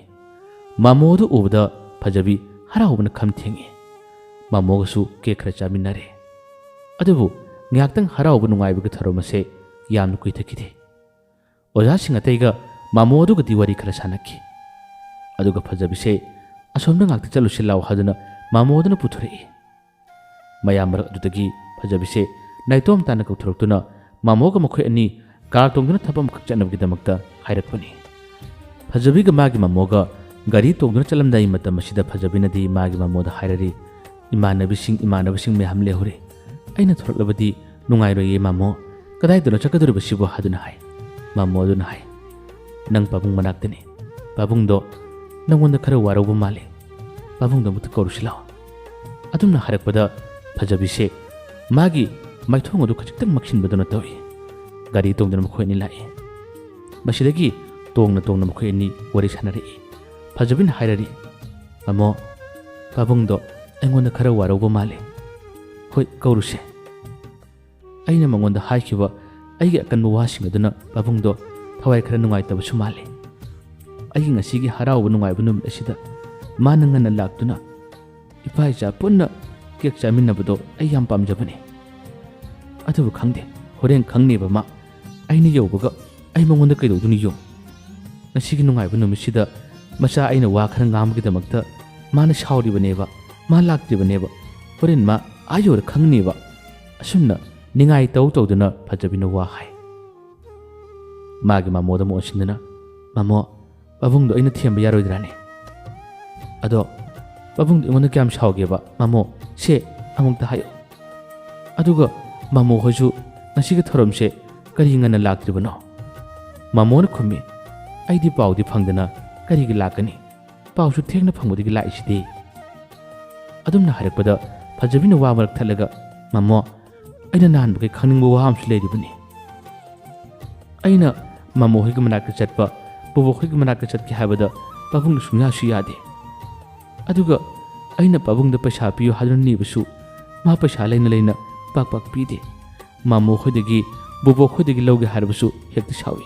ꯃꯃꯣꯗꯨ ꯎꯕꯗ ꯐꯖꯕꯤ ꯍꯔꯥꯎꯕꯅ ꯈꯝ ꯊꯦꯡꯉꯤ꯫ ꯃꯃꯣꯒꯁꯨ ꯀꯦꯛ ꯈꯔ ꯆꯥꯃꯤꯟꯅꯔꯦ꯫ ꯑꯗꯨꯕꯨ ꯉꯥꯏꯍꯥꯛꯇꯪ ꯍꯔꯥꯎꯕ ꯅꯨꯡꯉꯥꯏꯕꯒꯤ ꯊꯧꯔꯝ ꯑꯁꯦ ꯌꯥꯝꯅ ꯀꯨꯏꯊꯈꯤꯗꯦ꯫ ꯑꯣꯖꯥꯁꯤꯡ ꯑꯇꯩꯒ ꯃꯃꯣ ꯑꯗꯨꯒꯗꯤ ꯋꯥꯔꯤ ꯈꯔ ꯁꯥꯟꯅꯈꯤ꯫ ꯑꯗꯨꯒ ꯐꯖꯕꯤꯁꯦ ꯑꯁꯣꯝꯗ ꯉꯥꯛꯇ ꯆꯠꯂꯨꯁꯤ ꯂꯥꯎ ꯍꯥꯏꯗꯨꯅ ꯃꯥꯃꯣꯗꯨꯅ ꯄꯨꯊꯣꯔꯛꯏ꯫ ꯃꯌꯥꯝ ꯃꯔꯛ ꯑꯗꯨꯗꯒꯤ ꯐꯖꯕꯤꯁꯦ ꯅꯥꯏꯇꯣꯝ ꯇꯥꯅ ꯀꯧꯊꯣꯔꯛꯇꯨꯅ ꯃꯥꯃꯣꯒ ꯃꯈꯣꯏ ꯑꯅꯤ ꯀꯥꯔ ꯇꯣꯡꯗꯨꯅ ꯊꯕꯛ ꯑꯃꯈꯛ ꯆꯠꯅꯕꯒꯤꯗꯃꯛꯇ ꯍꯥꯏꯔꯛꯄꯅꯤ꯫ ꯐꯖꯕꯤꯒ ꯃꯥꯒꯤ ꯃꯥꯃꯣꯒ ꯒꯥꯔꯤ ꯇꯣꯡꯗꯨꯅ ꯆꯠꯂꯝꯗꯥꯏ ꯃꯇꯝ ꯑꯁꯤꯗ ꯐꯖꯕꯤꯅꯗꯤ ꯃꯥꯒꯤ ꯃꯥꯃꯣꯗ ꯍꯥꯏꯔꯔꯤ, ꯏꯃꯥꯟꯅꯕꯁꯤꯡ ꯃꯌꯥꯝ ꯂꯩꯍꯧꯔꯦ, ꯑꯩꯅ ꯊꯣꯔꯛꯂꯕꯗꯤ ꯅꯨꯡꯉꯥꯏꯔꯣꯏꯌꯦ ꯃꯥꯃꯣ, ꯀꯗꯥꯏꯗꯅꯣ ꯆꯠꯀꯗꯧꯔꯤꯕꯁꯤꯕꯣ ꯍꯥꯏꯗꯨꯅ ꯍꯥꯏ꯫ ꯃꯥꯃꯣ ꯑꯗꯨꯅ ꯍꯥꯏ, ꯅꯪ ꯄꯥꯕꯨꯡ ꯃꯅꯥꯛꯇꯅꯤ, ꯄꯥꯕꯨꯡꯗꯣ ꯅꯪꯉꯣꯟꯗ ꯈꯔ ꯋꯥꯔꯧꯕ ꯃꯥꯜꯂꯦ, ꯄꯥꯕꯨꯡꯗꯣ ꯑꯃꯨꯛꯇ ꯀꯧꯔꯨꯁꯤ ꯂꯥꯎ꯫ ꯑꯗꯨꯝꯅ ꯍꯥꯏꯔꯛꯄꯗ ꯐꯖꯕꯤꯁꯦ ꯃꯥꯒꯤ ꯃꯥꯏꯊꯣꯡ ꯑꯗꯨ ꯈꯖꯤꯛꯇꯪ ꯃꯛꯁꯤꯟꯕꯗꯨꯅ ꯇꯧꯏ꯫ ꯒꯥꯔꯤ ꯇꯣꯡꯗꯨꯅ ꯃꯈꯣꯏ ꯑꯅꯤ ꯂꯥꯛꯏ꯫ ꯃꯁꯤꯗꯒꯤ ꯇꯣꯡꯅ ꯃꯈꯣꯏ ꯑꯅꯤ ꯋꯥꯔꯤ ꯁꯥꯟꯅꯔꯛꯏ꯫ ꯐꯖꯕꯤꯅ ꯍꯥꯏꯔꯔꯤ, ꯃꯥꯃꯣ, ꯄꯥꯕꯨꯡꯗꯣ ꯑꯩꯉꯣꯟꯗ ꯈꯔ ꯋꯥꯔꯧꯕ ꯃꯥꯜꯂꯦ, ꯍꯣꯏ ꯀꯧꯔꯨꯁꯦ꯫ ꯑꯩꯅ ꯃꯉꯣꯟꯗ ꯍꯥꯏꯈꯤꯕ ꯑꯩꯒꯤ ꯑꯀꯟꯕ ꯋꯥꯁꯤꯡ ꯑꯗꯨꯅ ꯄꯥꯕꯨꯡꯗꯣ ꯊꯋꯥꯏ ꯈꯔ ꯅꯨꯡꯉꯥꯏꯇꯕꯁꯨ ꯃꯥꯜꯂꯦ꯫ ꯑꯩꯒꯤ ꯉꯁꯤꯒꯤ ꯍꯔꯥꯎꯕ ꯅꯨꯡꯉꯥꯏꯕ ꯅꯨꯃꯤꯠ ꯑꯁꯤꯗ ꯃꯥꯅ ꯉꯟꯅ ꯂꯥꯛꯇꯨꯅ ꯏꯄꯥ ꯏꯆꯥ ꯄꯨꯟꯅ ꯀꯦꯛ ꯆꯥꯃꯤꯟꯅꯕꯗꯣ ꯑꯩ ꯌꯥꯝ ꯄꯥꯝꯖꯕꯅꯤ꯫ ꯑꯗꯨꯕꯨ ꯈꯪꯗꯦ, ꯍꯣꯔꯦꯟ ꯈꯪꯅꯦꯕ ꯃꯥ, ꯑꯩꯅ ꯌꯧꯕꯒ ꯑꯩ ꯃꯉꯣꯟꯗ ꯀꯩꯗꯧꯗꯨꯅꯤꯌꯣ꯫ ꯉꯁꯤꯒꯤ ꯅꯨꯡꯉꯥꯏꯕ ꯅꯨꯃꯤꯠꯁꯤꯗ ꯃꯆꯥ ꯑꯩꯅ ꯋꯥ ꯈꯔ ꯉꯥꯡꯕꯒꯤꯗꯃꯛꯇ ꯃꯥꯅ ꯁꯥꯎꯔꯤꯕꯅꯦꯕ, ꯃꯥ ꯂꯥꯛꯇ꯭ꯔꯤꯕꯅꯦꯕ, ꯍꯣꯔꯦꯟ ꯃꯥ ꯌꯧꯔ ꯈꯪꯅꯦꯕ꯫ ꯑꯁꯨꯝꯅ ꯅꯤꯡꯉꯥꯏ ꯇꯧꯗꯨꯅ ꯐꯖꯕꯤꯅ ꯋꯥ ꯍꯥꯏ꯫ ꯃꯥꯒꯤ ꯃꯥꯃꯣꯗ ꯑꯃꯨꯛ ꯑꯣꯟꯁꯤꯟꯗꯨꯅ, ꯃꯥꯃꯣ, ꯄꯥꯕꯨꯡꯗꯣ ꯑꯩꯅ ꯊꯦꯝꯕ ꯌꯥꯔꯣꯏꯗ꯭ꯔꯥꯅꯦ? ꯑꯗꯣ ꯄꯥꯕꯨꯡꯗꯣ ꯑꯩꯉꯣꯟꯗ ꯀꯌꯥꯝ ꯁꯥꯎꯒꯦꯕ ꯃꯥꯃꯣ, ꯁꯦ ꯑꯃꯨꯛꯇ ꯍꯥꯏꯌꯣ꯫ ꯑꯗꯨꯒ ꯃꯥꯃꯣ ꯍꯣꯏꯁꯨ ꯉꯁꯤꯒꯤ ꯊꯧꯔꯝꯁꯦ ꯀꯔꯤ ꯉꯟꯅ ꯂꯥꯛꯇ꯭ꯔꯤꯕꯅꯣ? ꯃꯥꯃꯣꯅ ꯈꯨꯝꯃꯤ, ꯑꯩꯗꯤ ꯄꯥꯎꯗꯤ ꯐꯪꯗꯅ ꯀꯔꯤꯒꯤ ꯂꯥꯛꯀꯅꯤ, ꯄꯥꯎꯁꯨ ꯊꯦꯡꯅ ꯐꯪꯕꯗꯒꯤ ꯂꯥꯛꯏꯁꯤꯗꯤ꯫ ꯑꯗꯨꯝꯅ ꯍꯥꯏꯔꯛꯄꯗ ꯐꯖꯕꯤꯅ ꯋꯥ ꯃꯔꯛ ꯊꯠꯂꯒ, ꯃꯥꯃꯣ, ꯑꯩꯅ ꯅꯍꯥꯟꯕꯒꯤ ꯈꯪꯅꯤꯡꯕ ꯋꯥ ꯑꯃꯁꯨ ꯂꯩꯔꯤꯕꯅꯤ꯫ ꯑꯩꯅ ꯃꯥꯃꯣ ꯍꯣꯏꯒꯤ ꯃꯅꯥꯛꯇ ꯆꯠꯄ, ꯕꯣꯕꯣꯛ ꯍꯣꯏꯒꯤ ꯃꯅꯥꯛꯇ ꯆꯠꯀꯦ ꯍꯥꯏꯕꯗ ꯄꯥꯕꯨꯡꯅ ꯁꯨꯡꯌꯥꯁꯨ ꯌꯥꯗꯦ꯫ ꯑꯗꯨꯒ ꯑꯩꯅ ꯄꯥꯕꯨꯡꯗ ꯄꯩꯁꯥ ꯄꯤꯌꯨ ꯍꯥꯏꯗꯨꯅ ꯅꯤꯕꯁꯨ ꯃꯥ ꯄꯩꯁꯥ ꯂꯩꯅ ꯄꯥꯛ ꯄꯤꯗꯦ꯫ ꯃꯥꯃꯣ ꯍꯣꯏꯗꯒꯤ ꯕꯣꯕꯣꯛ ꯍꯣꯏꯗꯒꯤ ꯂꯧꯒꯦ ꯍꯥꯏꯔꯕꯁꯨ ꯍꯦꯛꯇ ꯁꯥꯎꯏ꯫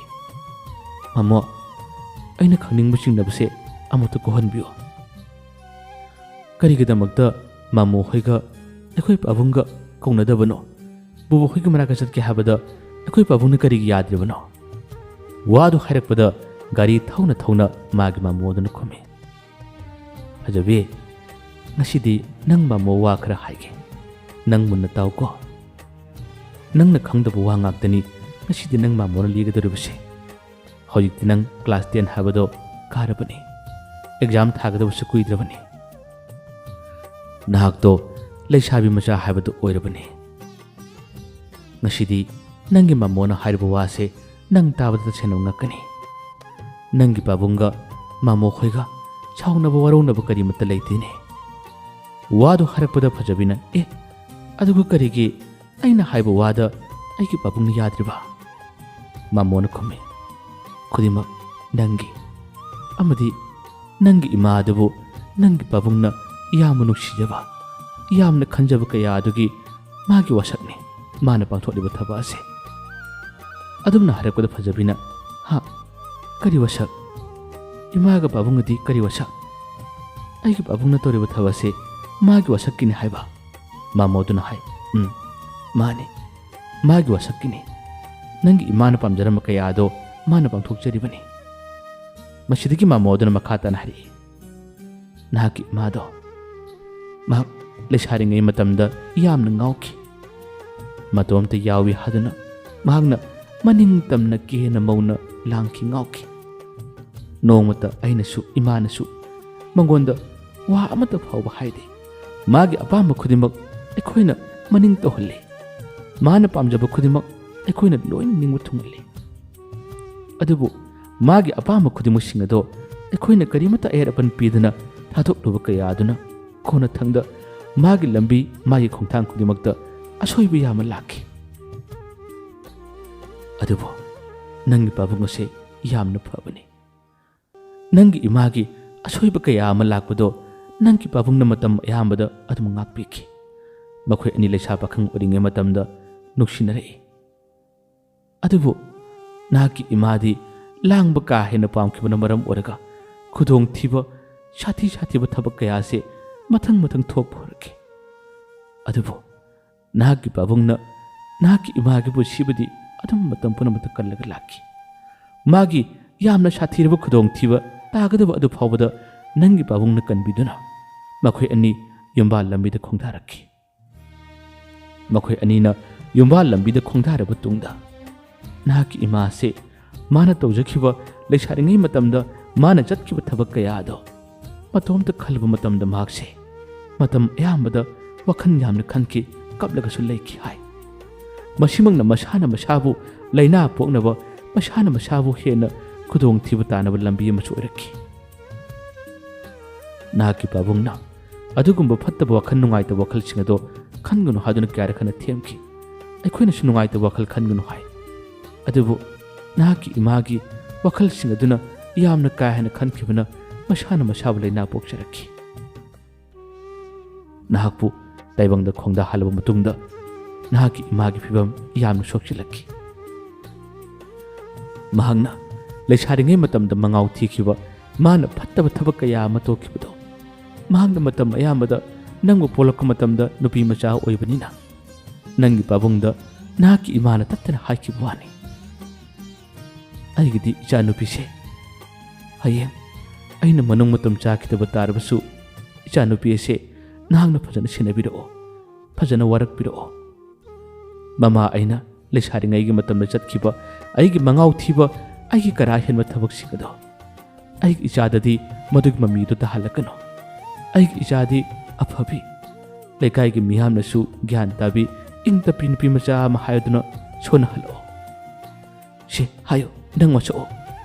ꯃꯥꯃꯣ, ꯑꯩꯅ ꯈꯪꯅꯤꯡꯕ ꯆꯤꯡꯅꯕꯁꯦ ꯑꯃꯨꯛꯇ ꯀꯣꯛꯍꯟꯕꯤꯌꯨ꯫ ꯀꯔꯤꯒꯤꯗꯃꯛꯇ ꯃꯥꯃꯣ ꯍꯣꯏꯒ ꯑꯩꯈꯣꯏ ꯄꯥꯕꯨꯡꯒ ꯀꯧꯅꯗꯕꯅꯣ? ꯕꯣꯕꯣꯛ ꯍꯣꯏꯒꯤ ꯃꯅꯥꯛꯇ ꯆꯠꯀꯦ ꯍꯥꯏꯕꯗ ꯑꯩꯈꯣই ꯄꯥꯕꯨꯡꯅ ꯀꯔꯤꯒꯤ ꯌꯥꯗ꯭ꯔꯤꯕꯅꯣ? ꯋꯥꯗꯨ ꯍꯥꯏꯔꯛꯄꯗ ꯒꯥꯔꯤ ꯊꯧꯅ ꯃꯥꯒꯤ ꯃꯥꯃꯣꯗꯨꯅ ꯈꯨꯝꯃꯤ, ꯐꯖꯕꯤ, ꯉꯁꯤꯗꯤ ꯅꯪ ꯃꯥꯃꯣ ꯋꯥ ꯈꯔ ꯍꯥꯏꯒꯦ, ꯅꯪ ꯃꯨꯟꯅ ꯇꯥꯎꯀꯣ꯫ ꯅꯪꯅ ꯈꯪꯗꯕ ꯋꯥ ꯉꯥꯛꯇꯅꯤ ꯉꯁꯤꯗꯤ ꯅꯪ ꯃꯥꯃꯣꯅ ꯂꯤꯒꯗꯧꯔꯤꯕꯁꯦ꯫ ꯍꯧꯖꯤꯛꯇꯤ ꯅꯪ ꯀ꯭ꯂꯥꯁ 10 ꯍꯥꯏꯕꯗꯣ ꯀꯥꯔꯕꯅꯤ, ꯑꯦꯛꯖꯥꯝ ꯊꯥꯒꯗꯕꯁꯨ ꯀꯨꯏꯗ꯭ꯔꯕꯅꯤ, ꯅꯍꯥꯛꯇꯣ ꯂꯩꯁꯥꯕꯤ ꯃꯆꯥ ꯍꯥꯏꯕꯗꯨ ꯑꯣꯏꯔꯕꯅꯤ꯫ ꯉꯁꯤꯗꯤ ꯅꯪꯒꯤ ꯃꯥꯃꯣꯅ ꯍꯥꯏꯔꯤꯕ ꯋꯥꯁꯦ ꯅꯪ ꯇꯥꯕꯗ ꯇꯁꯦꯡꯅ ꯉꯛꯀꯅꯤ꯫ ꯅꯪꯒꯤ ꯄꯥꯕꯨꯡꯒ ꯃꯥꯃꯣ ꯈꯣꯏꯒ ꯁꯥꯎꯅꯕ ꯋꯥꯔꯧꯅꯕ ꯀꯔꯤꯃꯠꯇ ꯂꯩꯇꯦꯅꯦ꯫ ꯋꯥꯗꯨ ꯍꯥꯏꯔꯛꯄꯗ ꯐꯖꯕꯤꯅ, ꯑꯗꯨꯒ ꯀꯔꯤꯒꯤ ꯑꯩꯅ ꯍꯥꯏꯕ ꯋꯥꯗ ꯑꯩꯒꯤ ꯄꯥꯕꯨꯡꯅ ꯌꯥꯗ꯭ꯔꯤꯕ? ꯃꯥꯃꯣꯅ ꯈꯨꯝꯃꯤ, ꯈꯨꯗꯤꯡꯃꯛ ꯅꯪꯒꯤ ꯑꯃꯗꯤ ꯅꯪꯒꯤ ꯏꯃꯥ ꯑꯗꯨꯕꯨ ꯅꯪꯒꯤ ꯄꯥꯕꯨꯡꯅ ꯌꯥꯝꯅ ꯅꯨꯡꯁꯤꯖꯕ, ꯌꯥꯝꯅ ꯈꯟꯖꯕ ꯀꯌా ꯑꯗꯨꯒꯤ ꯃꯥꯒꯤ ꯋꯥꯁꯛꯅꯤ ꯃꯥꯅ ꯄꯥꯡꯊꯣꯛꯂꯤꯕ ꯊꯕꯛ ꯑꯁꯤ꯫ ꯑꯗꯨꯝꯅ ꯍꯥꯏꯔꯛꯄꯗ ꯐꯖꯕꯤꯅ, ꯀꯔꯤ ꯋꯥꯁꯛ? ꯏꯃꯥꯒ ꯄꯥꯕꯨꯡꯒꯗꯤ ꯀꯔꯤ ꯋꯥꯁꯛ? ꯑꯩꯒꯤ ꯄꯥꯕꯨꯡꯅ ꯇꯧꯔꯤꯕ ꯊꯕꯛ ꯑꯁꯤ ꯃꯥꯒꯤ ꯋꯥꯁꯛꯀꯤꯅꯤ ꯍꯥꯏꯕ? ꯃꯥꯃꯣꯗꯨꯅ ꯍꯥꯏ, ꯃꯥꯅꯤ, ꯃꯥꯒꯤ ꯋꯥꯁꯛꯀꯤꯅꯤ꯫ ꯅꯪꯒꯤ ꯏꯃꯥꯅ ꯄꯥꯝꯖꯔꯝꯕ ꯀꯌꯥ ꯑꯗꯣ ꯃꯥꯅ ꯄꯥꯡꯊꯣꯛꯆꯔꯤꯕꯅꯤ꯫ ꯃꯁꯤꯗꯒꯤ ꯃꯥꯃꯣꯗꯨꯅ ꯃꯈꯥ ꯇꯥꯅ ꯍꯥꯏꯔꯛꯏ, ꯅꯍꯥꯛꯀꯤ ꯏꯃꯥꯗꯣ ꯃꯍꯥꯛ ꯂꯩꯁꯥꯔꯤꯉꯩ ꯃꯇꯝꯗ ꯌꯥꯝꯅ ꯉꯥꯎꯈꯤ, ꯃꯇꯣꯝꯇ ꯌꯥꯎꯏ ꯍꯥꯏꯗꯨꯅ ꯃꯍꯥꯛꯅ ꯃꯅꯤꯡ ꯇꯝꯅ ꯀꯦꯅ ꯃꯧꯅ ꯂꯥꯡꯈꯤ, ꯉꯥꯎꯈꯤ꯫ ꯅꯣꯡꯃꯇ ꯑꯩꯅꯁꯨ ꯏꯃꯥꯅꯁꯨ ꯃꯉꯣꯟꯗ ꯋꯥ ꯑꯃꯠꯇ ꯐꯥꯎꯕ ꯍꯥꯏꯗꯦ꯫ ꯃꯥꯒꯤ ꯑꯄꯥꯝꯕ ꯈꯨꯗꯤꯡꯃꯛ ꯑꯩꯈꯣꯏꯅ ꯃꯅꯤꯡ ꯇꯧꯍꯜꯂꯤ, ꯃꯥꯅ ꯄꯥꯝꯖꯕ ꯈꯨꯗꯤꯡꯃꯛ ꯑꯩꯈꯣꯏꯅ ꯂꯣꯏꯅ ꯅꯤꯡꯕ ꯊꯨꯡꯍꯜꯂꯤ꯫ ꯑꯗꯨꯕꯨ ꯃꯥꯒꯤ ꯑꯄꯥꯝꯕ ꯈꯨꯗꯤꯡꯃꯛꯁꯤꯡ ꯑꯗꯣ ꯑꯩꯈꯣꯏꯅ ꯀꯔꯤꯃꯠꯇ ꯑꯌꯦꯠ ꯑꯄꯟ ꯄꯤꯗꯅ ꯊꯥꯗꯣꯛꯂꯨꯕ ꯀꯌꯥ ꯑꯗꯨꯅ ꯀꯣꯟꯅꯊꯪꯗ ꯃꯥꯒꯤ ꯂꯝꯕꯤ, ꯃꯥꯒꯤ ꯈꯣꯡꯊꯥꯡ ꯈꯨꯗꯤꯡꯃꯛꯇ ꯑꯁꯣꯏꯕ ꯌꯥꯝꯅ ꯂꯥꯛꯈꯤ꯫ ꯑꯗꯨꯕꯨ ꯅꯪꯒꯤ ꯄꯥꯕꯨꯡ ꯑꯁꯦ ꯌꯥꯝꯅ ꯐꯕꯅꯤ꯫ ꯅꯪꯒꯤ ꯏꯃꯥꯒꯤ ꯑꯁꯣꯏꯕ ꯀꯌꯥ ꯑꯃ ꯂꯥꯛꯄꯗꯣ ꯅꯪꯒꯤ ꯄꯥꯕꯨꯡꯅ ꯃꯇꯝ ꯑꯌꯥꯝꯕꯗ ꯑꯗꯨꯝ ꯉꯥꯛꯄꯤꯈꯤ꯫ ꯃꯈꯣꯏ ꯑꯅꯤ ꯂꯩꯁꯥ ꯄꯥꯈꯪ ꯑꯣꯏꯔꯤꯉꯩ ꯃꯇꯝꯗ ꯅꯨꯡꯁꯤꯅꯔꯛꯏ꯫ ꯑꯗꯨꯕꯨ ꯅꯍꯥꯛꯀꯤ ꯏꯃꯥꯗꯤ ꯂꯥꯡꯕ ꯀꯥ ꯍꯦꯟꯅ ꯄꯥꯝꯈꯤꯕꯅ ꯃꯔꯝ ꯑꯣꯏꯔꯒ ꯈꯨꯗꯣꯡꯊꯤꯕ, ꯁꯥꯊꯤꯕ ꯊꯕꯛ ꯀꯌꯥ ꯑꯁꯤ ꯃꯊꯪ ꯊꯣꯛꯄ ꯍꯧꯔꯛꯈꯤ꯫ ꯑꯗꯨꯕꯨ ꯅꯍꯥꯛꯀꯤ ꯄꯥꯕꯨꯡꯅ ꯅꯍꯥꯛꯀꯤ ꯏꯃꯥꯒꯤ ꯄꯨꯟꯁꯤꯕꯨꯗꯤ ꯑꯗꯨꯝ ꯃꯇꯝ ꯄꯨꯝꯅꯃꯛꯇ ꯀꯜꯂꯒ ꯂꯥꯛꯈꯤ꯫ ꯃꯥꯒꯤ ꯌꯥꯝꯅ ꯁꯥꯊꯤꯔꯕ ꯈꯨꯗꯣꯡꯊꯤꯕ ꯇꯥꯒꯗꯕ ꯑꯗꯨ ꯐꯥꯎꯕꯗ ꯅꯪꯒꯤ ꯄꯥꯕꯨꯡꯅ ꯀꯟꯕꯤꯗꯨꯅ ꯃꯈꯣꯏ ꯑꯅꯤ ꯌꯨꯝꯕꯥꯜ ꯂꯝꯕꯤꯗ ꯈꯣꯡꯗꯥꯔꯛꯈꯤ꯫ ꯃꯈꯣꯏ ꯑꯅꯤꯅ ꯌꯨꯝꯕꯥꯜ ꯂꯝꯕꯤꯗ ꯈꯣꯡꯗꯥꯔꯕ ꯇꯨꯡꯗ ꯅꯍꯥꯛꯀꯤ ꯏꯃꯥꯁꯦ ꯃꯥꯅ ꯇꯧꯖꯈꯤꯕ ꯂꯩꯁꯥꯔꯤꯉꯩ ꯃꯇꯝꯗ ꯃꯥꯅ ꯆꯠꯈꯤꯕ ꯊꯕꯛ ꯀꯌꯥ ꯑꯗꯣ ꯃꯇꯣꯝꯇ ꯈꯜꯂꯨꯕ ꯃꯇꯝꯗ ꯃꯍꯥꯛꯁꯦ ꯃꯇꯝ ꯑꯌꯥꯝꯕꯗ ꯋꯥꯈꯜ ꯌꯥꯝꯅ ꯈꯟꯈꯤ, ꯀꯞꯂꯒꯁꯨ ꯂꯩꯈꯤ ꯍꯥꯏ꯫ ꯃꯁꯤꯃꯛꯅ ꯃꯁꯥꯅ ꯃꯁꯥꯕꯨ ꯂꯩꯅꯥ ꯄꯣꯛꯅꯕ, ꯃꯁꯥꯅ ꯃꯁꯥꯕꯨ ꯍꯦꯟꯅ ꯈꯨꯗꯣꯡꯊꯤꯕ ꯇꯥꯅꯕ ꯂꯝꯕꯤ ꯑꯃꯁꯨ ꯑꯣꯏꯔꯛꯈꯤ꯫ ꯅꯍꯥꯛꯀꯤ ꯄꯥꯕꯨꯡꯅ ꯑꯗꯨꯒꯨꯝꯕ ꯐꯠꯇꯕ ꯋꯥꯈꯜ, ꯅꯨꯡꯉꯥꯏꯇꯕ ꯋꯥꯈꯜꯁꯤꯡ ꯑꯗꯣ ꯈꯟꯒꯅꯨ ꯍꯥꯏꯗꯨꯅ ꯀꯌꯥꯔꯛ ꯍꯟꯅ ꯊꯦꯝꯈꯤ꯫ ꯑꯩꯈꯣꯏꯅꯁꯨ ꯅꯨꯡꯉꯥꯏꯇꯕ ꯋꯥꯈꯜ ꯈꯟꯒꯅꯨ ꯍꯥꯏ꯫ ꯑꯗꯨꯕꯨ ꯅꯍꯥꯛꯀꯤ ꯏꯃꯥꯒꯤ ꯋꯥꯈꯜꯁꯤꯡ ꯑꯗꯨꯅ ꯌꯥꯝꯅ ꯀꯥ ꯍꯦꯟꯅ ꯈꯟꯈꯤꯕꯅ ꯃꯁꯥꯅ ꯃꯁꯥꯕꯨ ꯂꯩꯅꯥ ꯄꯣꯛꯆꯔꯛꯈꯤ꯫ ꯅꯍꯥꯛꯄꯨ ꯇꯥꯏꯕꯪꯗ ꯈꯣꯡꯗꯥꯍꯜꯂꯕ ꯃꯇꯨꯡꯗ ꯅꯍꯥꯛꯀꯤ ꯏꯃꯥꯒꯤ ꯐꯤꯕꯝ ꯌꯥꯝꯅ ꯁꯣꯛꯆꯤꯜꯂꯛꯈꯤ꯫ ꯃꯍꯥꯛꯅ ꯂꯩꯁꯥꯔꯤꯉꯩ ꯃꯇꯝꯗ ꯃꯉꯥꯎ ꯊꯤꯈꯤꯕ, ꯃꯥꯅ ꯐꯠꯇꯕ ꯊꯕꯛ ꯀꯌꯥ ꯑꯃ ꯇꯧꯈꯤꯕꯗꯣ ꯃꯍꯥꯛꯅ ꯃꯇꯝ ꯑꯌꯥꯝꯕꯗ ꯅꯪꯕꯨ ꯄꯣꯛꯂꯛꯄ ꯃꯇꯝꯗ ꯅꯨꯄꯤ ꯃꯆꯥ ꯑꯣꯏꯕꯅꯤꯅ ꯅꯪꯒꯤ ꯄꯥꯕꯨꯡꯗ ꯅꯍꯥꯛꯀꯤ ꯏꯃꯥꯅ ꯇꯠꯇꯅ ꯍꯥꯏꯈꯤꯕ ꯋꯥꯅꯤ, ꯑꯩꯒꯤꯗꯤ ꯏꯆꯥ ꯅꯨꯄꯤꯁꯦ ꯍꯌꯦꯡ ꯑꯩꯅ ꯃꯅꯨꯡ ꯃꯇꯝ ꯆꯥꯈꯤꯗꯕ ꯇꯥꯔꯕꯁꯨ ꯏꯆꯥ ꯅꯨꯄꯤ ꯑꯁꯦ ꯅꯍꯥꯛꯅ ꯐꯖꯅ ꯁꯦꯟꯅꯕꯤꯔꯛꯑꯣ, ꯐꯖꯅ ꯋꯥꯔꯛꯄꯤꯔꯛꯑꯣ꯫ ꯃꯃꯥ ꯑꯩꯅ ꯂꯩꯁꯥꯔꯤꯉꯩꯒꯤ ꯃꯇꯝꯗ ꯆꯠꯈꯤꯕ ꯑꯩꯒꯤ ꯃꯉꯥꯎ ꯊꯤꯕ, ꯑꯩꯒꯤ ꯀꯔꯥ ꯍꯦꯟꯕ ꯊꯕꯛꯁꯤꯡ ꯑꯗꯣ ꯑꯩꯒꯤ ꯏꯆꯥꯗꯗꯤ ꯃꯗꯨꯒꯤ ꯃꯃꯤꯗꯨ ꯇꯥꯍꯜꯂꯛꯀꯅꯨ꯫ ꯑꯩꯒꯤ ꯏꯆꯥꯗꯤ ꯑꯐꯕꯤ, ꯂꯩꯀꯥꯏꯒꯤ ꯃꯤꯌꯥꯝꯅꯁꯨ ꯒ꯭ꯌꯥꯟ ꯇꯥꯕꯤ, ꯏꯪ ꯇꯞꯄꯤ ꯅꯨꯄꯤ ꯃꯆꯥ ꯑꯃ ꯍꯥꯏꯗꯨꯅ ꯁꯣꯟꯅꯍꯜꯂꯛꯑꯣ꯫ ꯁꯤ ꯍꯥꯏꯌꯨ, ꯅꯪ ꯋꯥꯁꯛꯑꯣ,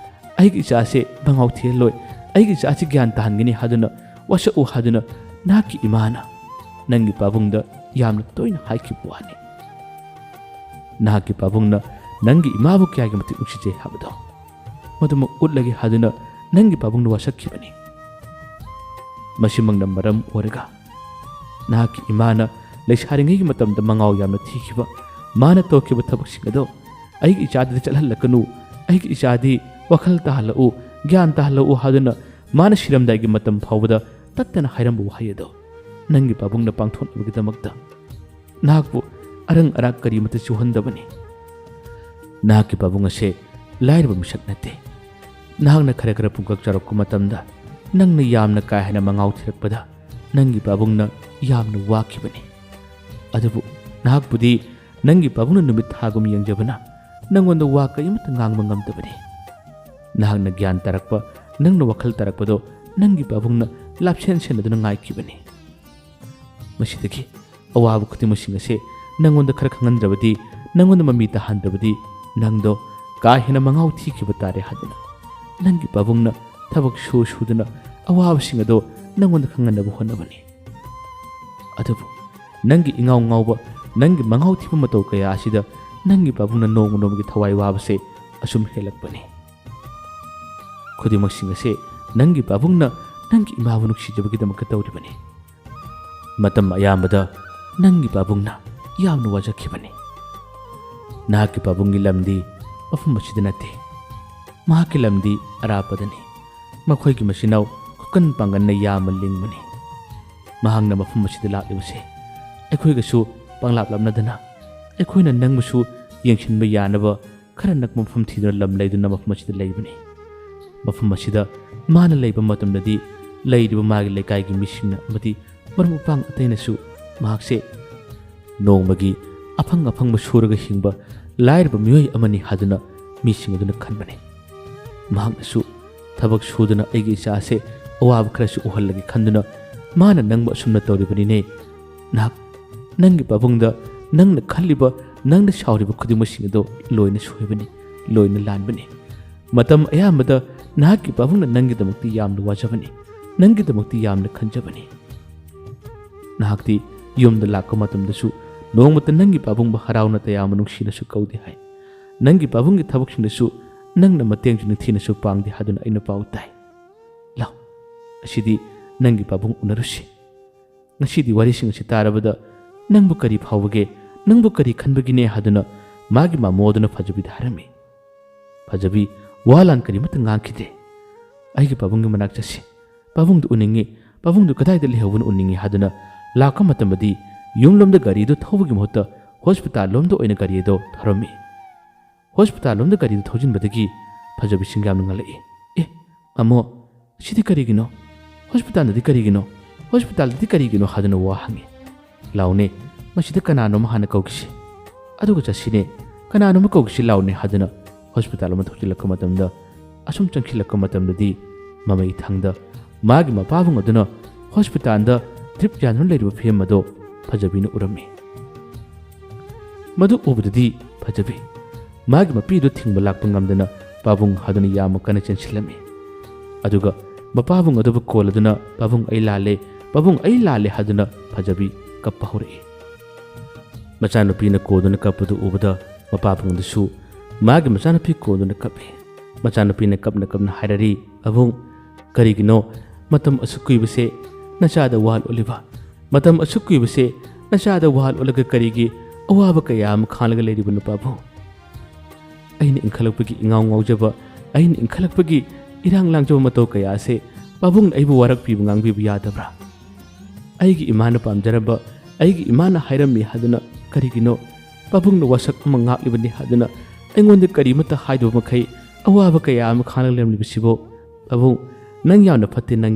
ꯑꯩꯒꯤ ꯏꯆꯥꯁꯦ ꯃꯉꯥꯎ ꯊꯤꯍꯜꯂꯣꯏ, ꯑꯩꯒꯤ ꯏꯆꯥꯁꯤ ꯒ꯭ꯌꯥꯟ ꯇꯥꯍꯟꯒꯅꯤ ꯍꯥꯏꯗꯨꯅ ꯋꯥꯁꯛꯎ ꯍꯥꯏꯗꯨꯅ ꯅꯍꯥꯛꯀꯤ ꯏꯃꯥꯅ ꯅꯪꯒꯤ ꯄꯥꯕꯨꯡꯗ ꯌꯥꯝꯅ ꯇꯣꯏꯅ ꯍꯥꯏꯈꯤꯕ ꯋꯥꯅꯤ꯫ ꯅꯍꯥꯛꯀꯤ ꯄꯥꯕꯨꯡꯅ ꯅꯪꯒꯤ ꯏꯃꯥꯕꯨ ꯀꯌꯥꯒꯤ ꯃꯇꯤꯛ ꯅꯨꯡꯁꯤꯖꯩ ꯍꯥꯏꯕꯗꯣ ꯃꯗꯨꯃꯛ ꯎꯠꯂꯒꯦ ꯍꯥꯏꯗꯨꯅ ꯅꯪꯒꯤ ꯄꯥꯕꯨꯡꯅ ꯋꯥꯁꯛꯈꯤꯕꯅꯤ꯫ ꯃꯁꯤꯃꯛꯅ ꯃꯔꯝ ꯑꯣꯏꯔꯒ ꯅꯍꯥꯛꯀꯤ ꯏꯃꯥꯅ ꯂꯩꯁꯥꯔꯤꯉꯩꯒꯤ ꯃꯇꯝꯗ ꯃꯉꯥꯎ ꯌꯥꯝꯅ ꯊꯤꯈꯤꯕ, ꯃꯥꯅ ꯇꯧꯈꯤꯕ ꯊꯕꯛꯁꯤꯡ ꯑꯗꯣ ꯑꯩꯒꯤ ꯏꯆꯥꯗꯗꯤ ꯆꯠꯍꯜꯂꯛꯀꯅꯨ, ꯑꯩꯒꯤ ꯏꯆꯥꯗꯤ ꯋꯥꯈꯜ ꯇꯥꯍꯜꯂꯛꯎ, ꯒ꯭ꯌꯥꯟ ꯇꯥꯍꯜꯂꯛꯎ ꯍꯥꯏꯗꯨꯅ ꯃꯥꯅ ꯁꯤꯔꯝꯗꯥꯏꯒꯤ ꯃꯇꯝ ꯐꯥꯎꯕꯗ ꯇꯠꯇꯅ ꯍꯥꯏꯔꯝꯕ ꯋꯥꯍꯩ ꯑꯗꯣ ꯅꯪꯒꯤ ꯄꯥꯕꯨꯡꯅ ꯄꯥꯡꯊꯣꯛꯅꯕꯒꯤꯗꯃꯛꯇ ꯅꯍꯥꯛꯄꯨ ꯑꯔꯪ ꯑꯔꯥꯛ ꯀꯔꯤꯃꯠꯇ ꯆꯨꯍꯟꯗꯕꯅꯤ꯫ ꯅꯍꯥꯛꯀꯤ ꯄꯥꯕꯨꯡ ꯑꯁꯦ ꯂꯥꯏꯔꯕ ꯃꯤꯁꯛ ꯅꯠꯇꯦ꯫ ꯅꯍꯥꯛꯅ ꯈꯔ ꯈꯔ ꯄꯨꯡꯀꯛ ꯆꯥꯎꯔꯛꯄ ꯃꯇꯝꯗ ꯅꯪꯅ ꯌꯥꯝꯅ ꯀꯥ ꯍꯦꯟꯅ ꯃꯉꯥꯎ ꯊꯤꯔꯛꯄꯗ ꯅꯪꯒꯤ ꯄꯥꯕꯨꯡꯅ ꯌꯥꯝꯅ ꯋꯥꯈꯤꯕꯅꯤ꯫ ꯑꯗꯨꯕꯨ ꯅꯍꯥꯛꯄꯨꯗꯤ ꯅꯪꯒꯤ ꯄꯥꯕꯨꯡꯅ ꯅꯨꯃꯤꯠ ꯊꯥꯒꯨꯝ ꯌꯦꯡꯖꯕꯅ ꯅꯪꯉꯣꯟꯗ ꯋꯥ ꯀꯔꯤꯃꯠꯇ ꯉꯥꯡꯕ ꯉꯝꯗꯕꯅꯤ꯫ ꯅꯍꯥꯛꯅ ꯒ꯭ꯌꯥꯟ ꯇꯥꯔꯛꯄ, ꯅꯪꯅ ꯋꯥꯈꯜ ꯇꯥꯔꯛꯄꯗꯣ ꯅꯪꯒꯤ ꯄꯥꯕꯨꯡꯅ ꯂꯥꯞꯁꯦꯟ ꯁꯦꯟꯅꯗꯨꯅ ꯉꯥꯏꯈꯤꯕꯅꯤ꯫ ꯃꯁꯤꯗꯒꯤ ꯑꯋꯥꯕ ꯈꯨꯗꯤꯡꯃꯛꯁꯤꯡ ꯑꯁꯦ ꯅꯪꯉꯣꯟꯗ ꯈꯔ ꯈꯪꯍꯟꯗ꯭ꯔꯕꯗꯤ, ꯅꯪꯉꯣꯟꯗ ꯃꯃꯤ ꯇꯥꯍꯟꯗ꯭ꯔꯕꯗꯤ ꯅꯪꯗꯣ ꯀꯥ ꯍꯦꯟꯅ ꯃꯉꯥꯎ ꯊꯤꯈꯤꯕ ꯇꯥꯔꯦ ꯍꯥꯏꯗꯨꯅ ꯅꯪꯒꯤ ꯄꯥꯕꯨꯡꯅ ꯊꯕꯛ ꯁꯨꯗꯨꯅ ꯑꯋꯥꯕꯁꯤꯡ ꯑꯗꯣ ꯅꯪꯉꯣꯟꯗ ꯈꯪꯍꯟꯅꯕ ꯍꯣꯠꯅꯕꯅꯤ꯫ ꯑꯗꯨꯕꯨ ꯅꯪꯒꯤ ꯏꯉꯥꯎ ꯉꯥꯎꯕ, ꯅꯪꯒꯤ ꯃꯉꯥꯎ ꯊꯤꯕ ꯃꯇꯧ ꯀꯌꯥ ꯑꯁꯤꯗ ꯅꯪꯒꯤ ꯄꯥꯕꯨꯡꯅ ꯅꯣꯡꯃ ꯅꯣꯡꯃꯒꯤ ꯊꯋꯥꯏ ꯋꯥꯕꯁꯦ ꯑꯁꯨꯝ ꯍꯦꯜꯂꯛꯄꯅꯤ꯫ ꯈꯨꯗꯤꯡꯃꯛꯁꯤꯡ ꯑꯁꯦ ꯅꯪꯒꯤ ꯄꯥꯕꯨꯡꯅ ꯅꯪꯒꯤ ꯏꯃꯥꯕꯨ ꯅꯨꯡꯁꯤꯖꯕꯒꯤꯗꯃꯛꯇ ꯇꯧꯔꯤꯕꯅꯤ꯫ ꯃꯇꯝ ꯑꯌꯥꯝꯕꯗ ꯅꯪꯒꯤ ꯄꯥꯕꯨꯡꯅ ꯌꯥꯝꯅ ꯋꯥꯖꯈꯤꯕꯅꯤ꯫ ꯅꯍꯥꯛꯀꯤ ꯄꯥꯕꯨꯡꯒꯤ ꯂꯝꯗꯤ ꯃꯐꯝ ꯑꯁꯤꯗ ꯅꯠꯇꯦ, ꯃꯍꯥꯛꯀꯤ ꯂꯝꯗꯤ ꯑꯔꯥꯞꯄꯗꯅꯤ꯫ ꯃꯈꯣꯏꯒꯤ ꯃꯆꯤꯟꯅꯥꯎ ꯈꯨꯀꯟ ꯄꯥꯡꯒꯟꯅ ꯌꯥꯝꯅ ꯂꯤꯡꯕꯅꯤ꯫ ꯃꯍꯥꯛꯅ ꯃꯐꯝ ꯑꯁꯤꯗ ꯂꯥꯛꯂꯤꯕꯁꯦ ꯑꯩꯈꯣꯏꯒꯁꯨ ꯄꯪꯂꯥꯞ ꯂꯥꯞꯅꯗꯅ ꯑꯩꯈꯣꯏꯅ ꯅꯪꯕꯨꯁꯨ ꯌꯦꯡꯁꯤꯟꯕ ꯌꯥꯅꯕ ꯈꯔ ꯅꯛꯄ ꯃꯐꯝ ꯊꯤꯗꯨꯅ ꯂꯝ ꯂꯩꯗꯨꯅ ꯃꯐꯝ ꯑꯁꯤꯗ ꯂꯩꯕꯅꯤ꯫ ꯃꯐꯝ ꯑꯁꯤꯗ ꯃꯥꯅ ꯂꯩꯕ ꯃꯇꯝꯗꯗꯤ ꯂꯩꯔꯤꯕ ꯃꯥꯒꯤ ꯂꯩꯀꯥꯏꯒꯤ ꯃꯤꯁꯤꯡꯅ ꯑꯃꯗꯤ ꯃꯔꯨꯞ ꯃꯄꯥꯡ ꯑꯇꯩꯅꯁꯨ ꯃꯍꯥꯛꯁꯦ ꯅꯣꯡꯃꯒꯤ ꯑꯐꯪ ꯑꯐꯪꯕ ꯁꯨꯔꯒ ꯍꯤꯡꯕ ꯂꯥꯏꯔꯕ ꯃꯤꯑꯣꯏ ꯑꯃꯅꯤ ꯍꯥꯏꯗꯨꯅ ꯃꯤꯁꯤꯡ ꯑꯗꯨꯅ ꯈꯟꯕꯅꯤ꯫ ꯃꯍꯥꯛꯅꯁꯨ ꯊꯕꯛ ꯁꯨꯗꯨꯅ ꯑꯩꯒꯤ ꯏꯆꯥꯁꯦ ꯑꯋꯥꯕ ꯈꯔꯁꯨ ꯎꯍꯜꯂꯒꯦ ꯈꯟꯗꯨꯅ ꯃꯥꯅ ꯅꯪꯕꯨ ꯑꯁꯨꯝꯅ ꯇꯧꯔꯤꯕꯅꯤꯅꯦ꯫ ꯅꯪꯒꯤ ꯄꯥꯕꯨꯡꯗ ꯅꯪꯅ ꯈꯜꯂꯤꯕ, ꯅꯪꯅ ꯁꯥꯎꯔꯤꯕ ꯈꯨꯗꯤꯡꯃꯛꯁꯤꯡ ꯑꯗꯣ ꯂꯣꯏꯅ ꯁꯣꯏꯕꯅꯤ, ꯂꯣꯏꯅ ꯂꯥꯟꯕꯅꯤ꯫ ꯃꯇꯝ ꯑꯌꯥꯝꯕꯗ ꯅꯍꯥꯛꯀꯤ ꯄꯥꯕꯨꯡꯅ ꯅꯪꯒꯤꯗꯃꯛꯇꯤ ꯌꯥꯝꯅ ꯋꯥꯖꯕꯅꯤ, ꯅꯪꯒꯤꯗꯃꯛꯇꯤ ꯌꯥꯝꯅ ꯈꯟꯖꯕꯅꯤ꯫ ꯅꯍꯥꯛꯇꯤ ꯌꯨꯝꯗ ꯂꯥꯛꯄ ꯃꯇꯝꯗꯁꯨ ꯅꯣꯡꯃꯇ ꯅꯪꯒꯤ ꯄꯥꯕꯨꯡꯕꯨ ꯍꯔꯥꯎꯅ ꯇꯌꯥꯝꯕ ꯅꯨꯡꯁꯤꯅꯁꯨ ꯀꯧꯗꯦ ꯍꯥꯏ꯫ ꯅꯪꯒꯤ ꯄꯥꯕꯨꯡꯒꯤ ꯊꯕꯛꯁꯤꯡꯗꯁꯨ ꯅꯪꯅ ꯃꯇꯦꯡꯁꯨ ꯅꯤꯡꯊꯤꯅꯁꯨ ꯄꯥꯡꯗꯦ ꯍꯥꯏꯗꯨꯅ ꯑꯩꯅ ꯄꯥꯎ ꯇꯥꯏ꯫ ꯂꯥꯎ, ꯑꯁꯤꯗꯤ ꯅꯪꯒꯤ ꯄꯥꯕꯨꯡ ꯎꯅꯔꯨꯁꯤ꯫ ꯉꯁꯤꯗꯤ ꯋꯥꯔꯤꯁꯤꯡ ꯑꯁꯤ ꯇꯥꯔꯕꯗ ꯅꯪꯕꯨ ꯀꯔꯤ ꯐꯥꯎꯕꯒꯦ, ꯅꯪꯕꯨ ꯀꯔꯤ ꯈꯟꯕꯒꯤꯅꯦ ꯍꯥꯏꯗꯨꯅ ꯃꯥꯒꯤ ꯃꯃꯣꯗꯨꯅ ꯐꯖꯕꯤꯗ ꯍꯥꯏꯔꯝꯃꯤ꯫ ꯐꯖꯕꯤ ꯋꯥ ꯂꯥꯟ ꯀꯔꯤꯃꯠꯇ ꯉꯥꯡꯈꯤꯗꯦ꯫ ꯑꯩꯒꯤ ꯄꯥꯕꯨꯡꯒꯤ ꯃꯅꯥꯛ ꯆꯠꯁꯤ, ꯄꯥꯕꯨꯡꯗꯨ ꯎꯅꯤꯡꯉꯤ, ꯄꯥꯕꯨꯡꯗꯨ ꯀꯗꯥꯏꯗ ꯂꯩꯍꯧꯕꯅ ꯎꯅꯤꯡꯉꯤ ꯍꯥꯏꯗꯨꯅ ꯂꯥꯛꯄ ꯃꯇꯝꯗꯗꯤ ꯌꯨꯝꯂꯣꯝꯗ ꯒꯥꯔꯤꯗꯨ ꯊꯧꯕꯒꯤ ꯃꯍꯨꯠꯇ ꯍꯣꯁꯄꯤꯇꯥꯜ ꯂꯣꯝꯗ ꯑꯣꯏꯅ ꯒꯥꯔꯤ ꯑꯗꯨ ꯊꯧꯔꯝꯃꯤ꯫ ꯍꯣꯁꯄꯤꯇꯥꯜ ꯂꯣꯝꯗ ꯒꯥꯔꯤꯗꯨ ꯊꯧꯖꯤꯟꯕꯗꯒꯤ ꯐꯖꯕꯤꯁꯤꯡ ꯌꯥꯝꯅ ꯉꯛꯂꯛꯏ꯫ ꯑꯦ ꯃꯃꯣ, सिदी करिगिनो हॉस्पिटल दी करिगिनो हॉस्पिटल दी करिगिनो हादन वा हंगे लाउने मसिद कनानो महान कौगिसि अदुग चसिने कनानो म कौगिसि लाउने हादन हॉस्पिटल म थोजिलक मतमदा असुम चंखिलक मतमददी ममई थंगदा मागी मपाबुंग अदुना हॉस्पिटल दा ड्रिप यानन लेरिबो फिल्म मदो फजबिनो उरम्मी मदु उबददी फजबी मागी मपीदो थिंगब लाक्प ngamdana पाबुंग हादुना याम कने चेंसिलमी अदुगा मपाबुंग अदुबु कोलदुना पाबुंग ऐ लाले हादुना फजबी कप्पा होरे मचानुपीना कोदुना कप्पदु उबदा मपाबुंगदसु मागी मचानुपी कोदुना कप्पे मचानुपीना कप्ना हायररी अबुंग करिगिनो मतम असुकुइबसे नचादा वाल ओलिबा मतम असुकुइबसे नचादा वाल ओलगा करिगी अवाब कयाम खानलगा लेरिबु नुपाबु अइन इंखलकपगी इंगाव ngawjaba अइन इंखलकपगी इरांग लांगजब मतो कयासे पाबुंग अइबु वारक पिबु ngangbibु यादब्रा अइगी इमाना पामजरबा अइगी इमाना हायरम्मी हादुना करिगिनो पाबुंग न वसक अमा ngakliबनि हादुना अइंगोंद करिमता हायदो मखै अवाब कयाम खानलगा लेमलिबसिबो पाबुंग नंग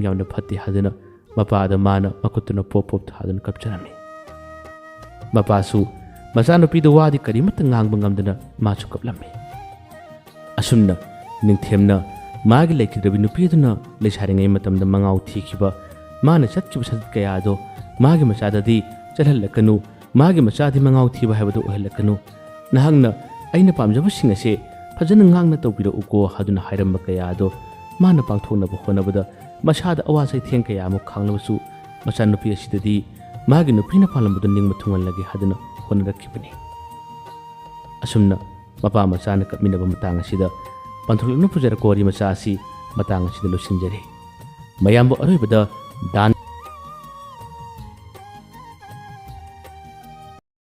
यावना फत्ते हादुना मपादा माना मकुतुना पोप थादुना कपचरमी मपासु मचानुपीदो वादी करिमता ngangbा ngamदना मासु कपलम्मी असुमना निंथेमना मागी लेखिद्रबि नुपीदुना लेसारिङै मतमदा मंगाउ थीखिबा माना चटकिबा सत कयादो मागी मचाददी चलहल्लकनु मागी मचादी मंगाउ थीबा हायबदो ओहल्लकनु नहांगना अइना पामजबसिंग असे फजना nganगना तौबिरो उको हादुना हायरम्बा कयादो माना पांथोनबा होनबदा मसादा अवासै थेंग कयामु खांगलबसु मचानुपी असिददी मागी नुपीना पालंबदो निंगमा थुंगललगे हादुना होनरखिबनि असुमना मपा मचाना कपमिनबा मतंग असिदा पंथोलनु पुजर कोरी मचा असि मतंग असिदा लोसिंजरे मयामबो अरोइबदा दान